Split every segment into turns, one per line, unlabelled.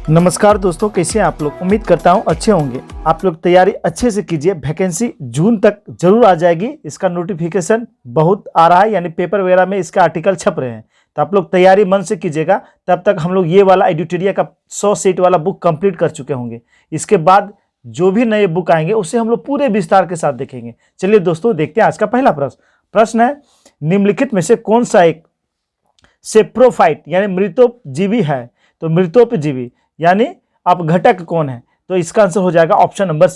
नमस्कार दोस्तों, कैसे हैं आप लोग। उम्मीद करता हूं अच्छे होंगे। आप लोग तैयारी अच्छे से कीजिए। वैकेंसी जून तक जरूर आ जाएगी। इसका नोटिफिकेशन बहुत आ रहा है, यानी पेपर वगैरह में इसका आर्टिकल छप रहे हैं। तो आप लोग तैयारी मन से कीजिएगा। तब तक हम लोग ये वाला एडिटोरिया का 100 सीट वाला बुक कंप्लीट कर चुके होंगे। इसके बाद जो भी नए बुक आएंगे उसे हम लोग पूरे विस्तार के साथ देखेंगे। चलिए दोस्तों, देखते हैं आज का पहला प्रश्न है, निम्नलिखित में से कौन सा एक सेप्रोफाइट यानी मृतोपजीवी है। तो मृतोपजीवी यानी अपघटक कौन है। तो इसका आंसर हो जाएगा ऑप्शन नंबर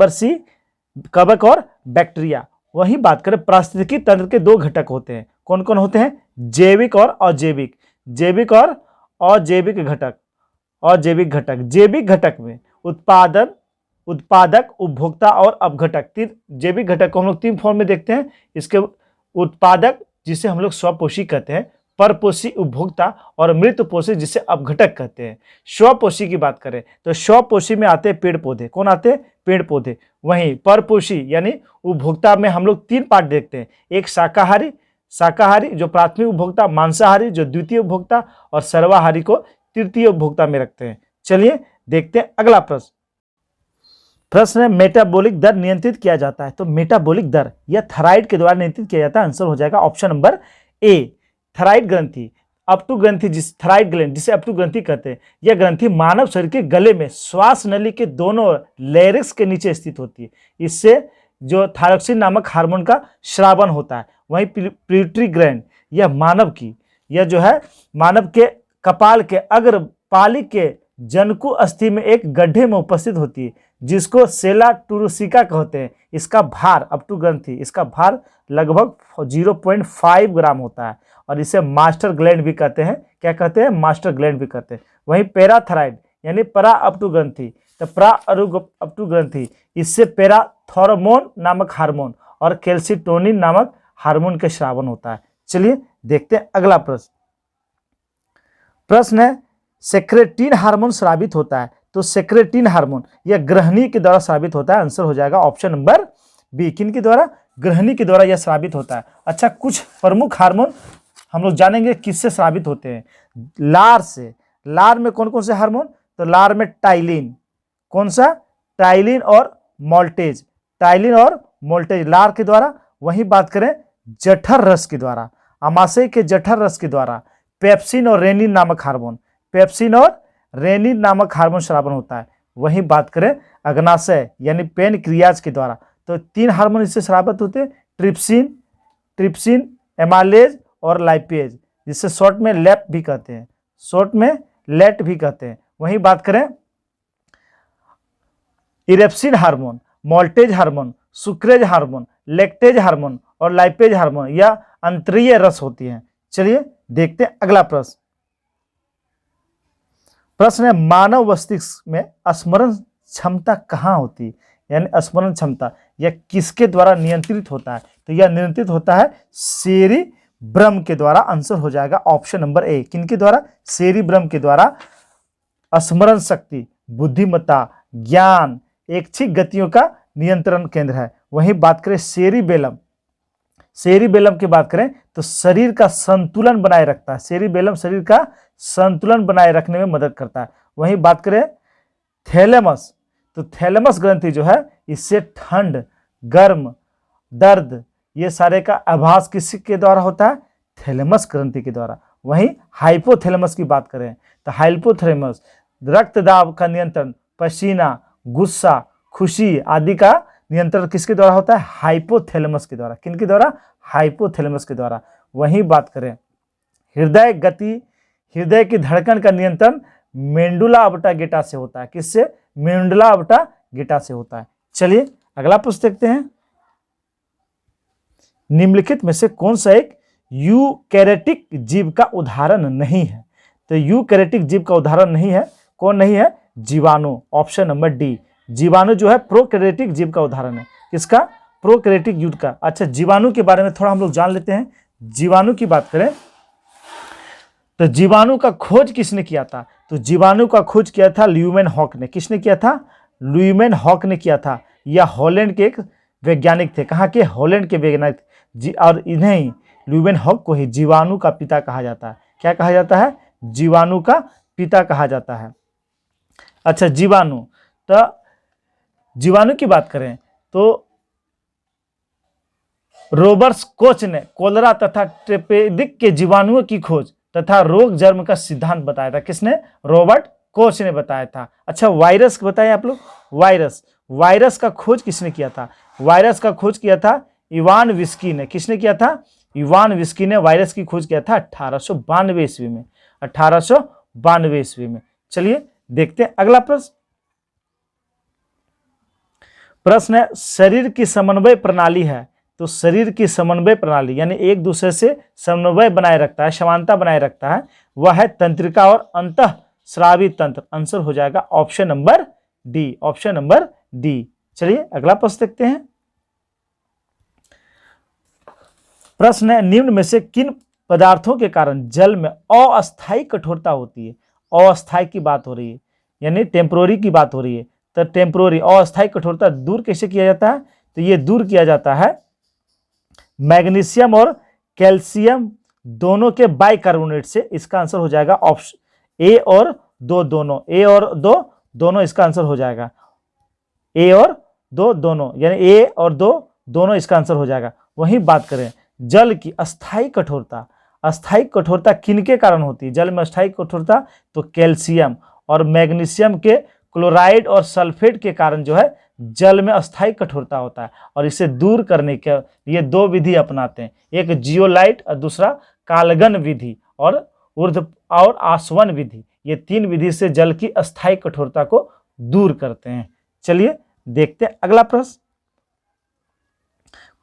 सी, कवक और बैक्टीरिया। वही बात करें, पारिस्थितिकी तंत्र के दो घटक होते हैं। कौन कौन होते हैं? जैविक और अजैविक। जैविक और अजैविक घटक। अजैविक घटक, जैविक घटक में उत्पादक, उपभोक्ता और अपघटक। जैविक घटक को हम लोग 3 फॉर्म में देखते हैं। इसके उत्पादक जिसे हम लोग स्वपोषी कहते हैं, परपोषी उपभोक्ता, और मृतपोषी जिसे अपघटक कहते हैं। स्वपोषी की बात करें तो स्वपोषी में आते हैं पेड़ पौधे। कौन आते हैं? पेड़ पौधे। वहीं परपोषी यानी उपभोक्ता में हम लोग 3 पार्ट देखते हैं। एक शाकाहारी जो प्राथमिक उपभोक्ता, मांसाहारी जो द्वितीय उपभोक्ता, और सर्वाहारी को तृतीय उपभोक्ता में रखते हैं। चलिए देखते हैं अगला प्रश्न है, मेटाबॉलिक दर नियंत्रित किया जाता है। तो मेटाबॉलिक दर यह थायराइड के द्वारा नियंत्रित किया जाता है। आंसर हो जाएगा ऑप्शन नंबर ए, थायराइड ग्रंथि। अपटू ग्रंथि थायराइड ग्लैंड जिसे अपटू ग्रंथि कहते हैं, यह ग्रंथि मानव शरीर के गले में श्वास नली के दोनों लैरिक्स के नीचे स्थित होती है। इससे जो थायरोक्सिन नामक हार्मोन का स्रावन होता है। वहीं पिट्यूटरी ग्लैंड यह जो है मानव के कपाल के अग्रपाली के जनकु अस्थि में एक गड्ढे में उपस्थित होती है, जिसको सेला टूरुसिका कहते हैं। इसका भार, अपटू ग्रंथि, इसका भार लगभग 0.5 ग्राम होता है, और इसे मास्टर ग्लैंड भी कहते हैं। क्या कहते हैं? मास्टर ग्लैंड भी कहते हैं। वहीं पैराथायराइड यानी परा अपटू ग्रंथि, तो परा अपटू ग्रंथि, इससे पैराथॉर्मोन नामक हार्मोन और कैल्सिटोनिन नामक हार्मोन के स्रावन होता है। चलिए देखते हैं अगला प्रश्न है, सेक्रेटिन हार्मोन स्रावित होता है। तो सेक्रेटिन हार्मोन यह ग्रहणी के द्वारा स्रावित होता है। आंसर हो जाएगा ऑप्शन नंबर बी, किनके द्वारा? ग्रहणी के द्वारा यह स्रावित होता है। अच्छा, कुछ प्रमुख हार्मोन हम लोग जानेंगे किससे स्रावित होते हैं। लार से। लार में कौन कौन से हार्मोन? तो लार में टाइलिन। कौन सा? टाइलिन और मोल्टेज। टाइलिन और मोल्टेज लार के द्वारा। वहीं बात करें जठर रस के द्वारा, आमाशय के जठर रस के द्वारा पेप्सिन और रेनिन नामक हार्मोन, स्रावन होता है। वहीं बात करें अग्नाशय यानी पेनक्रियाज के द्वारा, तो 3 हार्मोन इससे स्रावित होते हैं, ट्रिप्सिन, एमालेज और लाइपेज, जिससे शॉर्ट में लैट भी कहते हैं। वहीं बात करें erepsin hormone, maltase hormone, sucrase hormone, lactase hormone और लाइपेज हार्मोन, यह अंतरीय रस होती हैं। चलिए देखते हैं अगला प्रश्न है, मानव मस्तिष्क में स्मरण क्षमता कहाँ होती है, यानी स्मरण क्षमता यह किसके द्वारा नियंत्रित होता है। तो यह नियंत्रित होता है सेरिब्रम के द्वारा। आंसर हो जाएगा ऑप्शन नंबर ए, किनके द्वारा? सेरिब्रम के द्वारा। स्मरण शक्ति, बुद्धिमत्ता, ज्ञान, ऐच्छिक गतियों का नियंत्रण केंद्र है। वहीं बात करें सेरिबेलम की बात करें तो शरीर का संतुलन बनाए रखता है। सेरिबेलम शरीर का संतुलन बनाए रखने में मदद करता है। वहीं बात करें थैलेमस, तो थैलेमस ग्रंथि जो है, इससे ठंड, गर्म, दर्द, ये सारे का आभास किसके द्वारा होता है? थैलेमस ग्रंथि के द्वारा। वहीं हाइपोथैलेमस की बात करें तो हाइपोथैलेमस रक्तदाब का नियंत्रण, पसीना, गुस्सा, खुशी आदि का नियंत्रण किसके द्वारा होता है? हाइपोथैलेमस के द्वारा। किनके द्वारा? हाइपोथैलेमस के द्वारा। वहीं बात करें हृदय गति, हृदय की धड़कन का नियंत्रण मेंडुला ऑब्लिंगेटा से होता है। किससे? मेंडुला ऑब्लिंगेटा से होता है। चलिए अगला प्रश्न देखते हैं, निम्नलिखित में से कौन सा एक यूकैरियोटिक जीव का उदाहरण नहीं है। तो यूकैरियोटिक जीव का उदाहरण नहीं है, कौन नहीं है? जीवाणु। ऑप्शन नंबर डी, जीवाणु जो है प्रोकैरियोटिक जीव का उदाहरण है। किसका? प्रोकैरियोटिक जीव का। अच्छा, जीवाणु के बारे में थोड़ा हम लोग जान लेते हैं। जीवाणु की बात करें तो जीवाणु का खोज किसने किया था? तो जीवाणु का खोज किया था ल्यूमेनहॉक ने। किसने किया था? ल्यूमेनहॉक ने किया था। यह हॉलैंड के एक वैज्ञानिक थे। कहाँ के? हॉलैंड के वैज्ञानिक। और इन्हें ल्यूमेनहॉक को ही जीवाणु का पिता कहा जाता है। क्या कहा जाता है? जीवाणु का पिता कहा जाता है। अच्छा, जीवाणु। तो जीवाणु की बात करें तो रॉबर्ट कोच ने कोलेरा तथा टेपेडिक के जीवाणुओं की खोज तथा रोग जन्म का सिद्धांत बताया था। किसने? रॉबर्ट कोच ने बताया था। अच्छा, वायरस बताए आप लोग। वायरस का खोज किसने किया था? वायरस का खोज किया था इवान विस्की ने। किसने किया था? इवान विस्की ने वायरस की खोज किया था 1892 ईस्वी में। 1892 ईस्वी में। चलिए देखते हैं अगला प्रश्न। प्रश्न है, शरीर की समन्वय प्रणाली है। तो शरीर की समन्वय प्रणाली यानी एक दूसरे से समन्वय बनाए रखता है, समानता बनाए रखता है, वह है तंत्रिका और अंतःस्रावी तंत्र। आंसर हो जाएगा option number D. Option number D. चलिए अगला प्रश्न देखते हैं। प्रश्न है, निम्न में से किन पदार्थों के कारण जल में अस्थायी कठोरता होती है? अस्थायी की बात हो रही है यानी टेम्पोररी की बात हो रही है। तो टेम्पोररी अस्थायी कठोरता दूर कैसे किया जाता है? तो ये दूर किया जाता है मैग्नीशियम और कैल्शियम दोनों के बाइकार्बोनेट से। इसका आंसर हो जाएगा ऑप्शन ए और दो दोनों। ए और दो दोनों इसका आंसर हो जाएगा। ए और दो दोनों यानी ए और दो दोनों इसका आंसर हो जाएगा। वहीं बात करें जल की अस्थायी कठोरता। अस्थायी कठोरता किनके कारण होती है जल में अस्थायी कठोरता? तो कैल्शियम और मैग्नीशियम के क्लोराइड और सल्फेट के कारण जो है जल में अस्थायी कठोरता होता है। और इसे दूर करने के लिए दो विधि अपनाते हैं, एक जियोलाइट और दूसरा कालगन विधि और ऊर्ध्व और आसवन विधि। ये तीन विधि से जल की अस्थायी कठोरता को दूर करते हैं। चलिए देखते हैं अगला प्रश्न।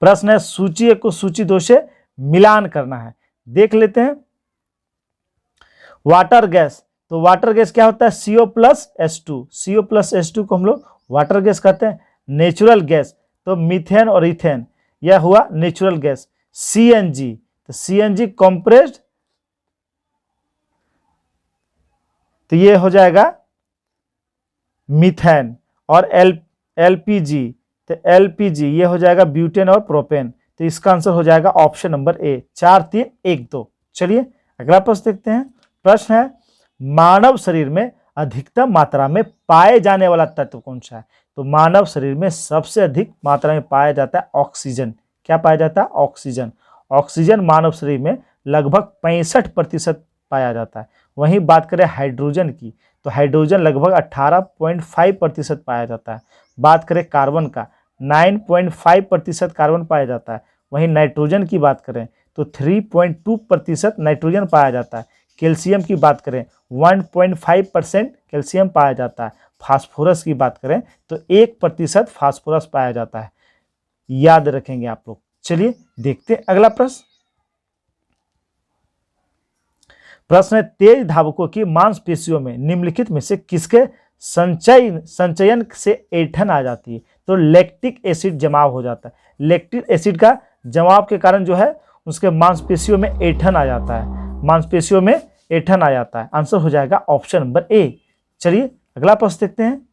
प्रश्न है, सूची 1 को सूची 2 से मिलान करना है। देख लेते हैं। Water gas. तो वाटर गैस क्या होता है? CO+H2। CO+H2 को हम लोग वाटर गैस कहते हैं। नेचुरल गैस तो मीथेन और इथेन, यह हुआ नेचुरल गैस। CNG तो CNG कंप्रेस्ड, तो ये हो जाएगा मीथेन। और LPG तो LPG ये हो जाएगा ब्यूटेन और प्रोपेन। तो इसका आंसर हो जाएगा ऑप्शन नंबर ए। 4 3 1 2। चलिए अगला प्रश्न देखते हैं। प्रश्न है, मानव शरीर में अधिकतम मात्रा में पाए जाने वाला तत्व कौन सा है? तो मानव शरीर में सबसे अधिक मात्रा में पाया जाता है ऑक्सीजन। क्या पाया जाता है? ऑक्सीजन। ऑक्सीजन मानव शरीर में लगभग 65% पाया जाता है। वहीं बात करें हाइड्रोजन की तो हाइड्रोजन लगभग 18.5% पाया जाता है। बात करें कार्बन का 9.5% कार्बन पाया जाता है। वहीं नाइट्रोजन की बात करें तो 3.2% नाइट्रोजन पाया जाता है। कैल्शियम की बात करें 1.5% कैल्शियम पाया जाता है। फास्फोरस की बात करें तो 1% फास्फोरस पाया जाता है। याद रखेंगे आप लोग। चलिए देखते हैं अगला प्रश्न। प्रश्न है, तेज धावकों की मांसपेशियों में निम्नलिखित में से किसके संचयन से ऐंठन आ जाती है? तो लैक्टिक एसिड जमाव हो जाता है। लैक्टिक एसिड का जमाव के कारण जो है उसके मांसपेशियों में ऐंठन आ जाता है। मांसपेशियों में ऐंठन आ जाता है। आंसर हो जाएगा ऑप्शन नंबर ए। चलिए अगला प्रश्न देखते हैं।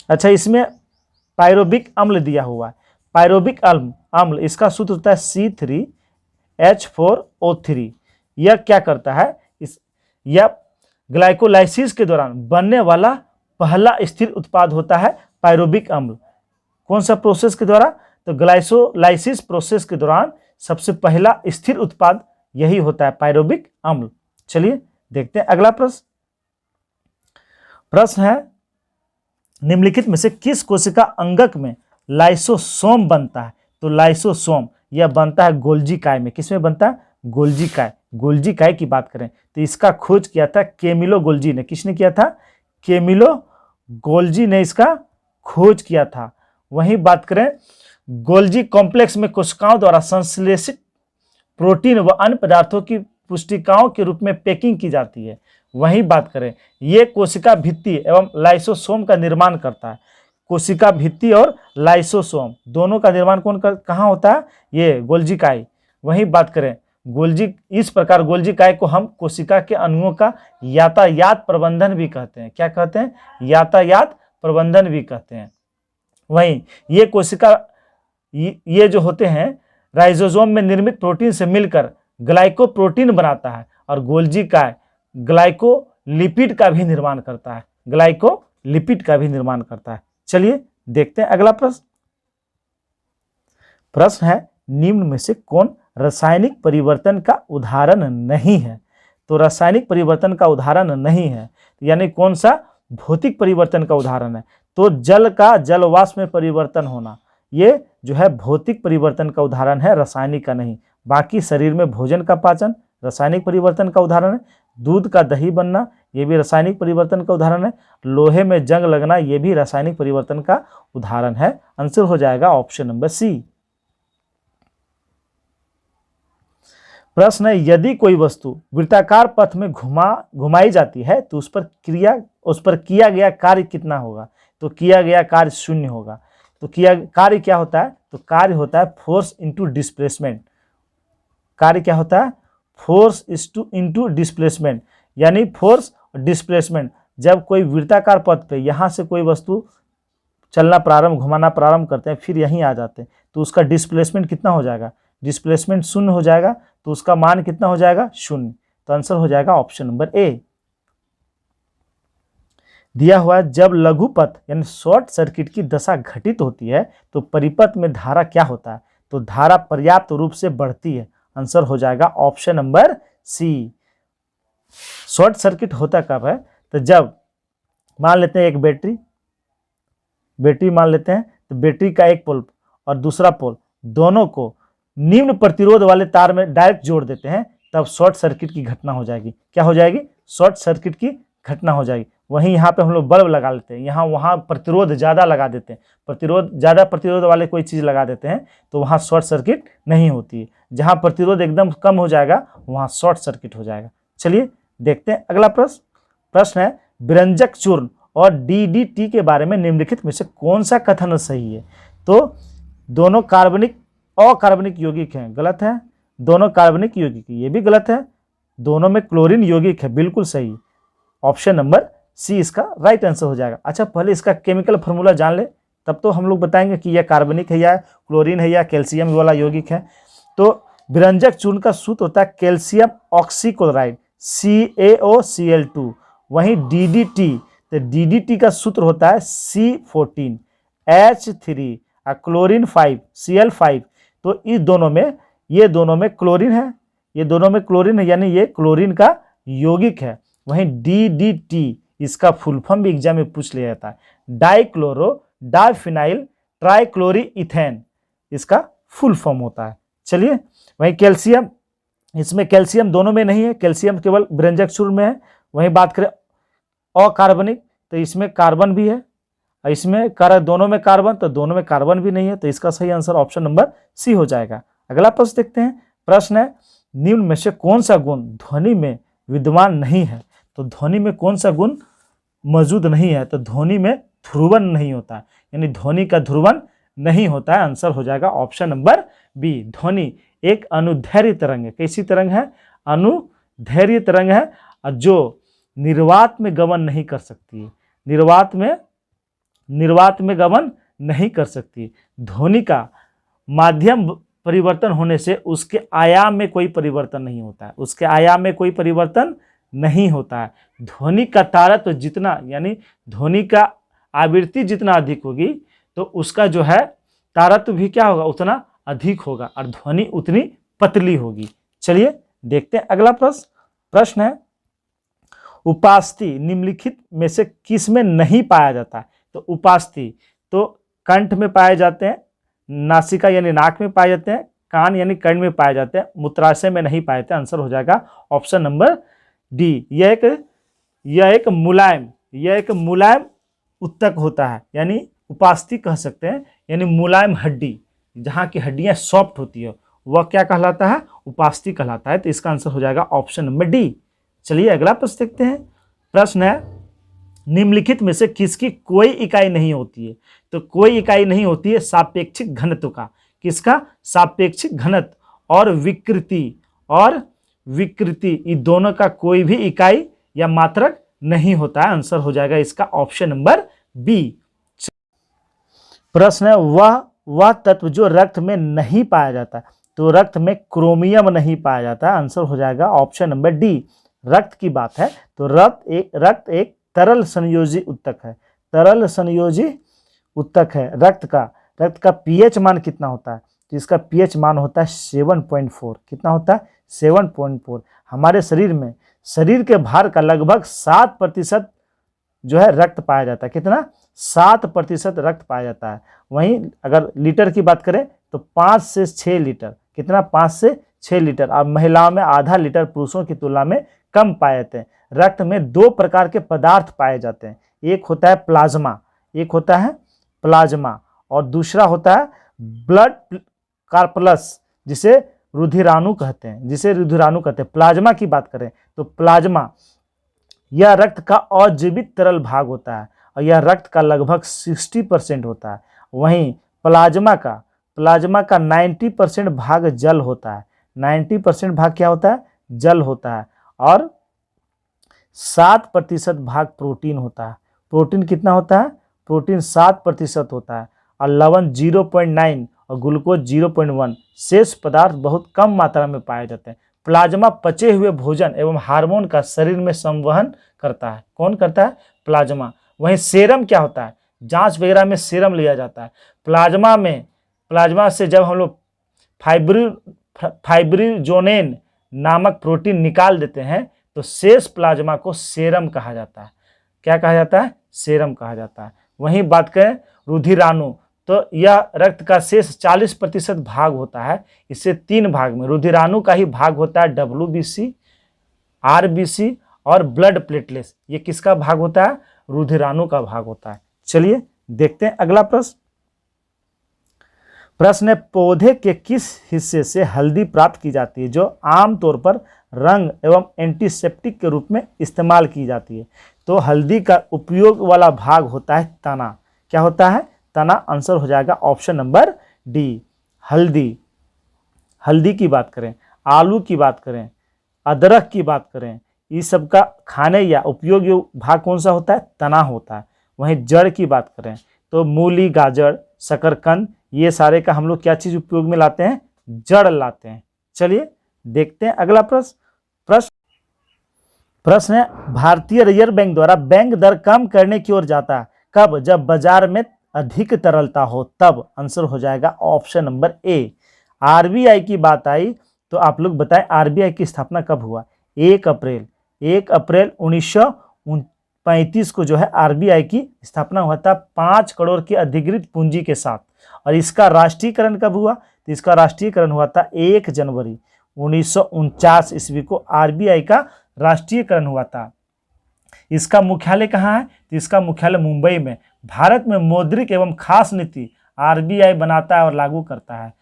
अच्छा, इसमें पायरोबिक अम्ल दिया हुआ है। पायरोबिक अम्ल इसका सूत्र होता है C3H4O3। यह क्या करता है? यह ग्लाइकोलाइसिस के दौरान बनने वाला पहला स्थिर उत्पाद होता है पायरोबिक अम्ल। कौन सा प्रोसेस के द्वारा? तो ग्लाइकोलाइसिस प्रोसेस के दौरान सबसे पहला स्थिर उत्पाद यही होता है पायरोबिक अम्ल। चलिए देखते हैं अगला प्रश्न। प्रश्न है, निम्नलिखित में से किस कोशिका अंगक में लाइसोसोम बनता है? तो लाइसोसोम यह बनता है गोल्जी काय में। किसमें बनता है? गोल्जी काय। गोल्जी काय की बात करें तो इसका खोज किया था कैमिलो गोल्जी ने। किसने किया था? कैमिलो गोल्जी ने इसका खोज किया था। वहीं बात करें गोल्जी कॉम्प्लेक्स में कोशिकाओं द्वारा संश्लेषित प्रोटीन व अन्य पदार्थों की पुष्टिकाओं के रूप में पैकिंग की जाती है। वहीं बात करें ये कोशिका भित्ति एवं लाइसोसोम का निर्माण करता है। कोशिका भित्ति और लाइसोसोम दोनों का निर्माण कहाँ होता है? ये गोल्जी काय। वहीं बात करें इस प्रकार गोल्जी काय को हम कोशिका के अणुओं का यातायात प्रबंधन भी कहते हैं। क्या कहते हैं? यातायात प्रबंधन भी कहते हैं। वहीं ये कोशिका ये जो होते हैं राइजोसोम में निर्मित प्रोटीन से मिलकर ग्लाइकोप्रोटीन बनाता है और गोल्जी काय ग्लाइको लिपिड का भी निर्माण करता है, ग्लाइकोलिपिड का भी निर्माण करता है। चलिए देखते हैं अगला प्रश्न। प्रश्न है निम्न में से कौन रासायनिक परिवर्तन का उदाहरण नहीं है? तो रासायनिक परिवर्तन का उदाहरण नहीं है यानी कौन सा भौतिक परिवर्तन का उदाहरण है? तो जल का जलवाष्प में परिवर्तन होना, ये जो है भौतिक परिवर्तन का उदाहरण है, रासायनिक का नहीं। बाकी शरीर में भोजन का पाचन रासायनिक परिवर्तन का उदाहरण है। दूध का दही बनना ये भी रासायनिक परिवर्तन का उदाहरण है। लोहे में जंग लगना ये भी रासायनिक परिवर्तन का उदाहरण है। आंसर हो जाएगा ऑप्शन नंबर सी। प्रश्न है यदि कोई वस्तु वृत्ताकार पथ में घुमाई जाती है तो उस पर किया गया कार्य कितना होगा? तो किया गया कार्य 0 होगा। तो कार्य क्या होता है? तो कार्य होता है फोर्स इंटू डिस्प्लेसमेंट। कार्य क्या होता है? फोर्स इंटू डिस्प्लेसमेंट, यानी फोर्स और डिस्प्लेसमेंट। जब कोई वृत्ताकार पथ पे यहाँ से कोई वस्तु चलना घुमाना प्रारंभ करते हैं, फिर यहीं आ जाते हैं, तो उसका डिस्प्लेसमेंट कितना हो जाएगा? डिस्प्लेसमेंट 0 हो जाएगा। तो उसका मान कितना हो जाएगा? 0। तो आंसर हो जाएगा ऑप्शन नंबर ए। दिया हुआ है जब लघु पथ यानी शॉर्ट सर्किट की दशा घटित होती है तो परिपथ में धारा क्या होता है? तो धारा पर्याप्त रूप से बढ़ती है। आंसर हो जाएगा option number C. Short circuit होता कब है? तो जब मान लेते हैं एक बैटरी मान लेते हैं, तो बैटरी का एक पोल और दूसरा पोल दोनों को निम्न प्रतिरोध वाले तार में डायरेक्ट जोड़ देते हैं, तब शॉर्ट सर्किट की घटना हो जाएगी। क्या हो जाएगी? शॉर्ट सर्किट की घटना हो जाएगी। वहीं यहाँ पे हम लोग बल्ब लगा लेते हैं, यहाँ वहाँ प्रतिरोध ज़्यादा लगा देते हैं, ज़्यादा प्रतिरोध वाले कोई चीज़ लगा देते हैं, तो वहाँ शॉर्ट सर्किट नहीं होती है। जहाँ प्रतिरोध एकदम कम हो जाएगा वहाँ शॉर्ट सर्किट हो जाएगा। चलिए देखते हैं अगला प्रश्न है विरंजक चूर्ण और DDT के बारे में निम्नलिखित में से कौन सा कथन सही है? तो दोनों कार्बनिक अकार्बनिक यौगिक हैं, गलत है। दोनों कार्बनिक यौगिक, ये भी गलत है। दोनों में क्लोरीन यौगिक है, बिल्कुल सही। ऑप्शन नंबर सी इसका राइट आंसर हो जाएगा। अच्छा, पहले इसका केमिकल फार्मूला जान ले, तब तो हम लोग बताएंगे कि यह कार्बनिक है या क्लोरीन है या कैल्शियम वाला यौगिक है। तो विरंजक चूर्ण का सूत्र होता है कैल्शियम ऑक्सीक्लोराइड CaOCl2। वहीं DDT, तो DDT का सूत्र होता है C14H3 और क्लोरीन 5 Cl5। तो ये दोनों में क्लोरीन है, यानी ये क्लोरीन का यौगिक है। वहीं DDT इसका फुल फॉर्म भी एग्जाम में पूछ लिया जाता है, डाइक्लोरो डाइफिनाइल ट्राइक्लोरीइथेन इसका फुल फॉर्म होता है। चलिए, वहीं कैल्शियम, इसमें कैल्शियम दोनों में नहीं है, कैल्शियम केवल विरंजक चूर्ण में है। वहीं बात करें अकार्बनिक, तो इसमें कार्बन भी है, इसमें दोनों में कार्बन, तो दोनों में कार्बन भी नहीं है। तो इसका सही आंसर ऑप्शन नंबर सी हो जाएगा। अगला प्रश्न देखते हैं। प्रश्न है निम्न में से कौन सा गुण ध्वनि में विद्यमान नहीं है? तो ध्वनि में कौन सा गुण मौजूद नहीं है? तो ध्वनि में ध्रुवन नहीं होता है, यानी ध्वनि का ध्रुवन नहीं होता है। आंसर हो जाएगा ऑप्शन नंबर बी। ध्वनि एक अनुदैर्घ्य तरंग है। कैसी तरंग है? अनुदैर्घ्य तरंग है, और जो निर्वात में गमन नहीं कर सकती है। निर्वात में गमन नहीं कर सकती। ध्वनि का माध्यम परिवर्तन होने से उसके आयाम में कोई परिवर्तन नहीं होता है। ध्वनि का तारत्व जितना, यानी ध्वनि का आवृत्ति जितना अधिक होगी तो उसका जो है तारत्व भी क्या होगा? उतना अधिक होगा, और ध्वनि उतनी पतली होगी। चलिए देखते हैं अगला प्रश्न है उपास्थि निम्नलिखित में से किस में नहीं पाया जाता है? तो उपास्थि तो कंठ में पाए जाते हैं, नासिका यानी नाक में पाए जाते हैं, कान यानी कर्ण में पाए जाते हैं, मूत्राशय में नहीं पाए जाते। आंसर हो जाएगा ऑप्शन नंबर डी। यह एक मुलायम उत्तक होता है, यानी उपास्थि कह सकते हैं, यानी मुलायम हड्डी, जहाँ की हड्डियां सॉफ्ट होती है वह क्या कहलाता है? उपास्थि कहलाता है। तो इसका आंसर हो जाएगा ऑप्शन नंबर डी। चलिए अगला प्रश्न देखते हैं। प्रश्न है निम्नलिखित में से किसकी कोई इकाई नहीं होती है? तो कोई इकाई नहीं होती है सापेक्षिक घनत्व का। किसका? सापेक्षिक घनत्व और विकृति इन दोनों का कोई भी इकाई या मात्रक नहीं होता है। आंसर हो जाएगा इसका ऑप्शन नंबर बी। प्रश्न है वह तत्व जो रक्त में नहीं पाया जाता। तो रक्त में क्रोमियम नहीं पाया जाता। आंसर हो जाएगा ऑप्शन नंबर डी। रक्त की बात है तो रक्त एक तरल संयोजी उत्तक है, तरल संयोजी उत्तक है रक्त का पीएच मान कितना होता है? तो इसका पीएच मान होता है 7.4। कितना होता है? 7.4। हमारे शरीर के भार का लगभग 7% जो है रक्त पाया जाता है। कितना? 7% रक्त पाया जाता है। वहीं अगर लीटर की बात करें तो 5 से 6 लीटर। कितना? 5 से 6 लीटर। अब महिलाओं में आधा लीटर पुरुषों की तुलना में कम पाए जाते हैं। रक्त में 2 प्रकार के पदार्थ पाए जाते हैं, एक होता है प्लाज्मा, और दूसरा होता है ब्लड कार्पल्स, जिसे रुधिराणु कहते हैं। प्लाज्मा की बात करें तो प्लाज्मा यह रक्त का अजीवित तरल भाग होता है और यह रक्त का लगभग 60% होता है। वहीं प्लाज्मा का 90% भाग जल होता है। 90% भाग क्या होता है? जल होता है। और 7% भाग प्रोटीन होता है। प्रोटीन कितना होता है? प्रोटीन 7% होता है। और लवण 0.9 और ग्लूकोज 0.1, शेष पदार्थ बहुत कम मात्रा में पाए जाते हैं। प्लाज्मा पचे हुए भोजन एवं हार्मोन का शरीर में संवहन करता है। कौन करता है? प्लाज्मा। वहीं सेरम क्या होता है? जांच वगैरह में सेरम लिया जाता है। प्लाज्मा से जब हम लोग फाइब्रिनोजेन नामक प्रोटीन निकाल देते हैं तो शेष प्लाज्मा को सेरम कहा जाता है। क्या कहा जाता है? सेरम कहा जाता है। वहीं बात करें रुधिराणु, तो यह रक्त का शेष 40% भाग होता है। इससे 3 भाग में रुधिराणु का ही भाग होता है WBC, RBC और ब्लड प्लेटलेट्स। ये किसका भाग होता है? रुधिराणु का भाग होता है। चलिए देखते हैं अगला प्रश्न है, पौधे के किस हिस्से से हल्दी प्राप्त की जाती है जो आमतौर पर रंग एवं एंटीसेप्टिक के रूप में इस्तेमाल की जाती है? तो हल्दी का उपयोग वाला भाग होता है तना। क्या होता है? तना। आंसर हो जाएगा ऑप्शन नंबर डी, हल्दी की बात करें, आलू की बात करें, अदरक की बात करें, इस सब का खाने या उपयोगी भाग कौन सा होता है? तना होता है। वहीं जड़ की बात करें तो मूली, गाजर, शकरकंद, ये सारे का हम लोग क्या चीज उपयोग में लाते हैं? जड़ लाते हैं। चलिए देखते हैं अगला प्रश्न है, भारतीय रिजर्व बैंक द्वारा बैंक दर कम करने की ओर जाता है कब? जब बाजार में अधिक तरलता हो तब। आंसर हो जाएगा ऑप्शन नंबर ए। आरबीआई की बात आई तो आप लोग बताएं आरबीआई की स्थापना कब हुआ? 1 अप्रैल 1935 को जो है आरबीआई की स्थापना हुआ था 5 करोड़ की अधिकृत पूंजी के साथ। और इसका राष्ट्रीयकरण कब हुआ? तो इसका राष्ट्रीयकरण हुआ था 1 जनवरी 1949 ईस्वी को आरबीआई का राष्ट्रीयकरण हुआ था। इसका मुख्यालय कहाँ है? तो इसका मुख्यालय मुंबई में। भारत में मौद्रिक एवं खास नीति आरबीआई बनाता है और लागू करता है।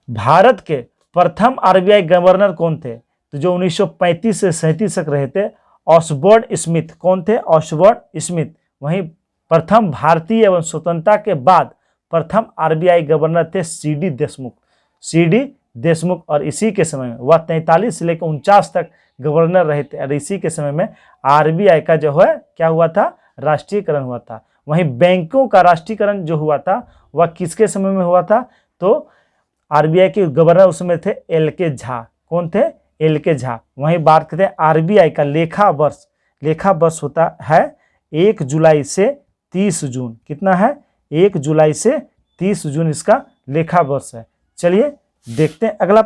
भारत के प्रथम आरबीआई गवर्नर कौन थे? तो जो 1935 से 37 तक रहे थे, ऑसबोर्न स्मिथ। कौन थे? Osborne Smith. वहीं प्रथम भारतीय एवं स्वतंत्रता के बाद प्रथम आरबीआई गवर्नर थे सीडी देशमुख। और इसी के समय में वह 43 से लेकर 49 तक गवर्नर रहे थे। और इसी के समय में आरबीआई का जो है क्या हुआ था? राष्ट्रीयकरण हुआ था। वहीं बैंकों का राष्ट्रीयकरण जो हुआ था वह किसके समय में हुआ था? तो आरबीआई के गवर्नर उस समय थे एल.के. झा। कौन थे? एल.के. झा। वहीं बात करते हैं आरबीआई का लेखा वर्ष होता है 1 जुलाई से 30 जून। कितना है? 1 जुलाई से 30 जून इसका लेखा वर्ष है। चलिए देखते हैं अगला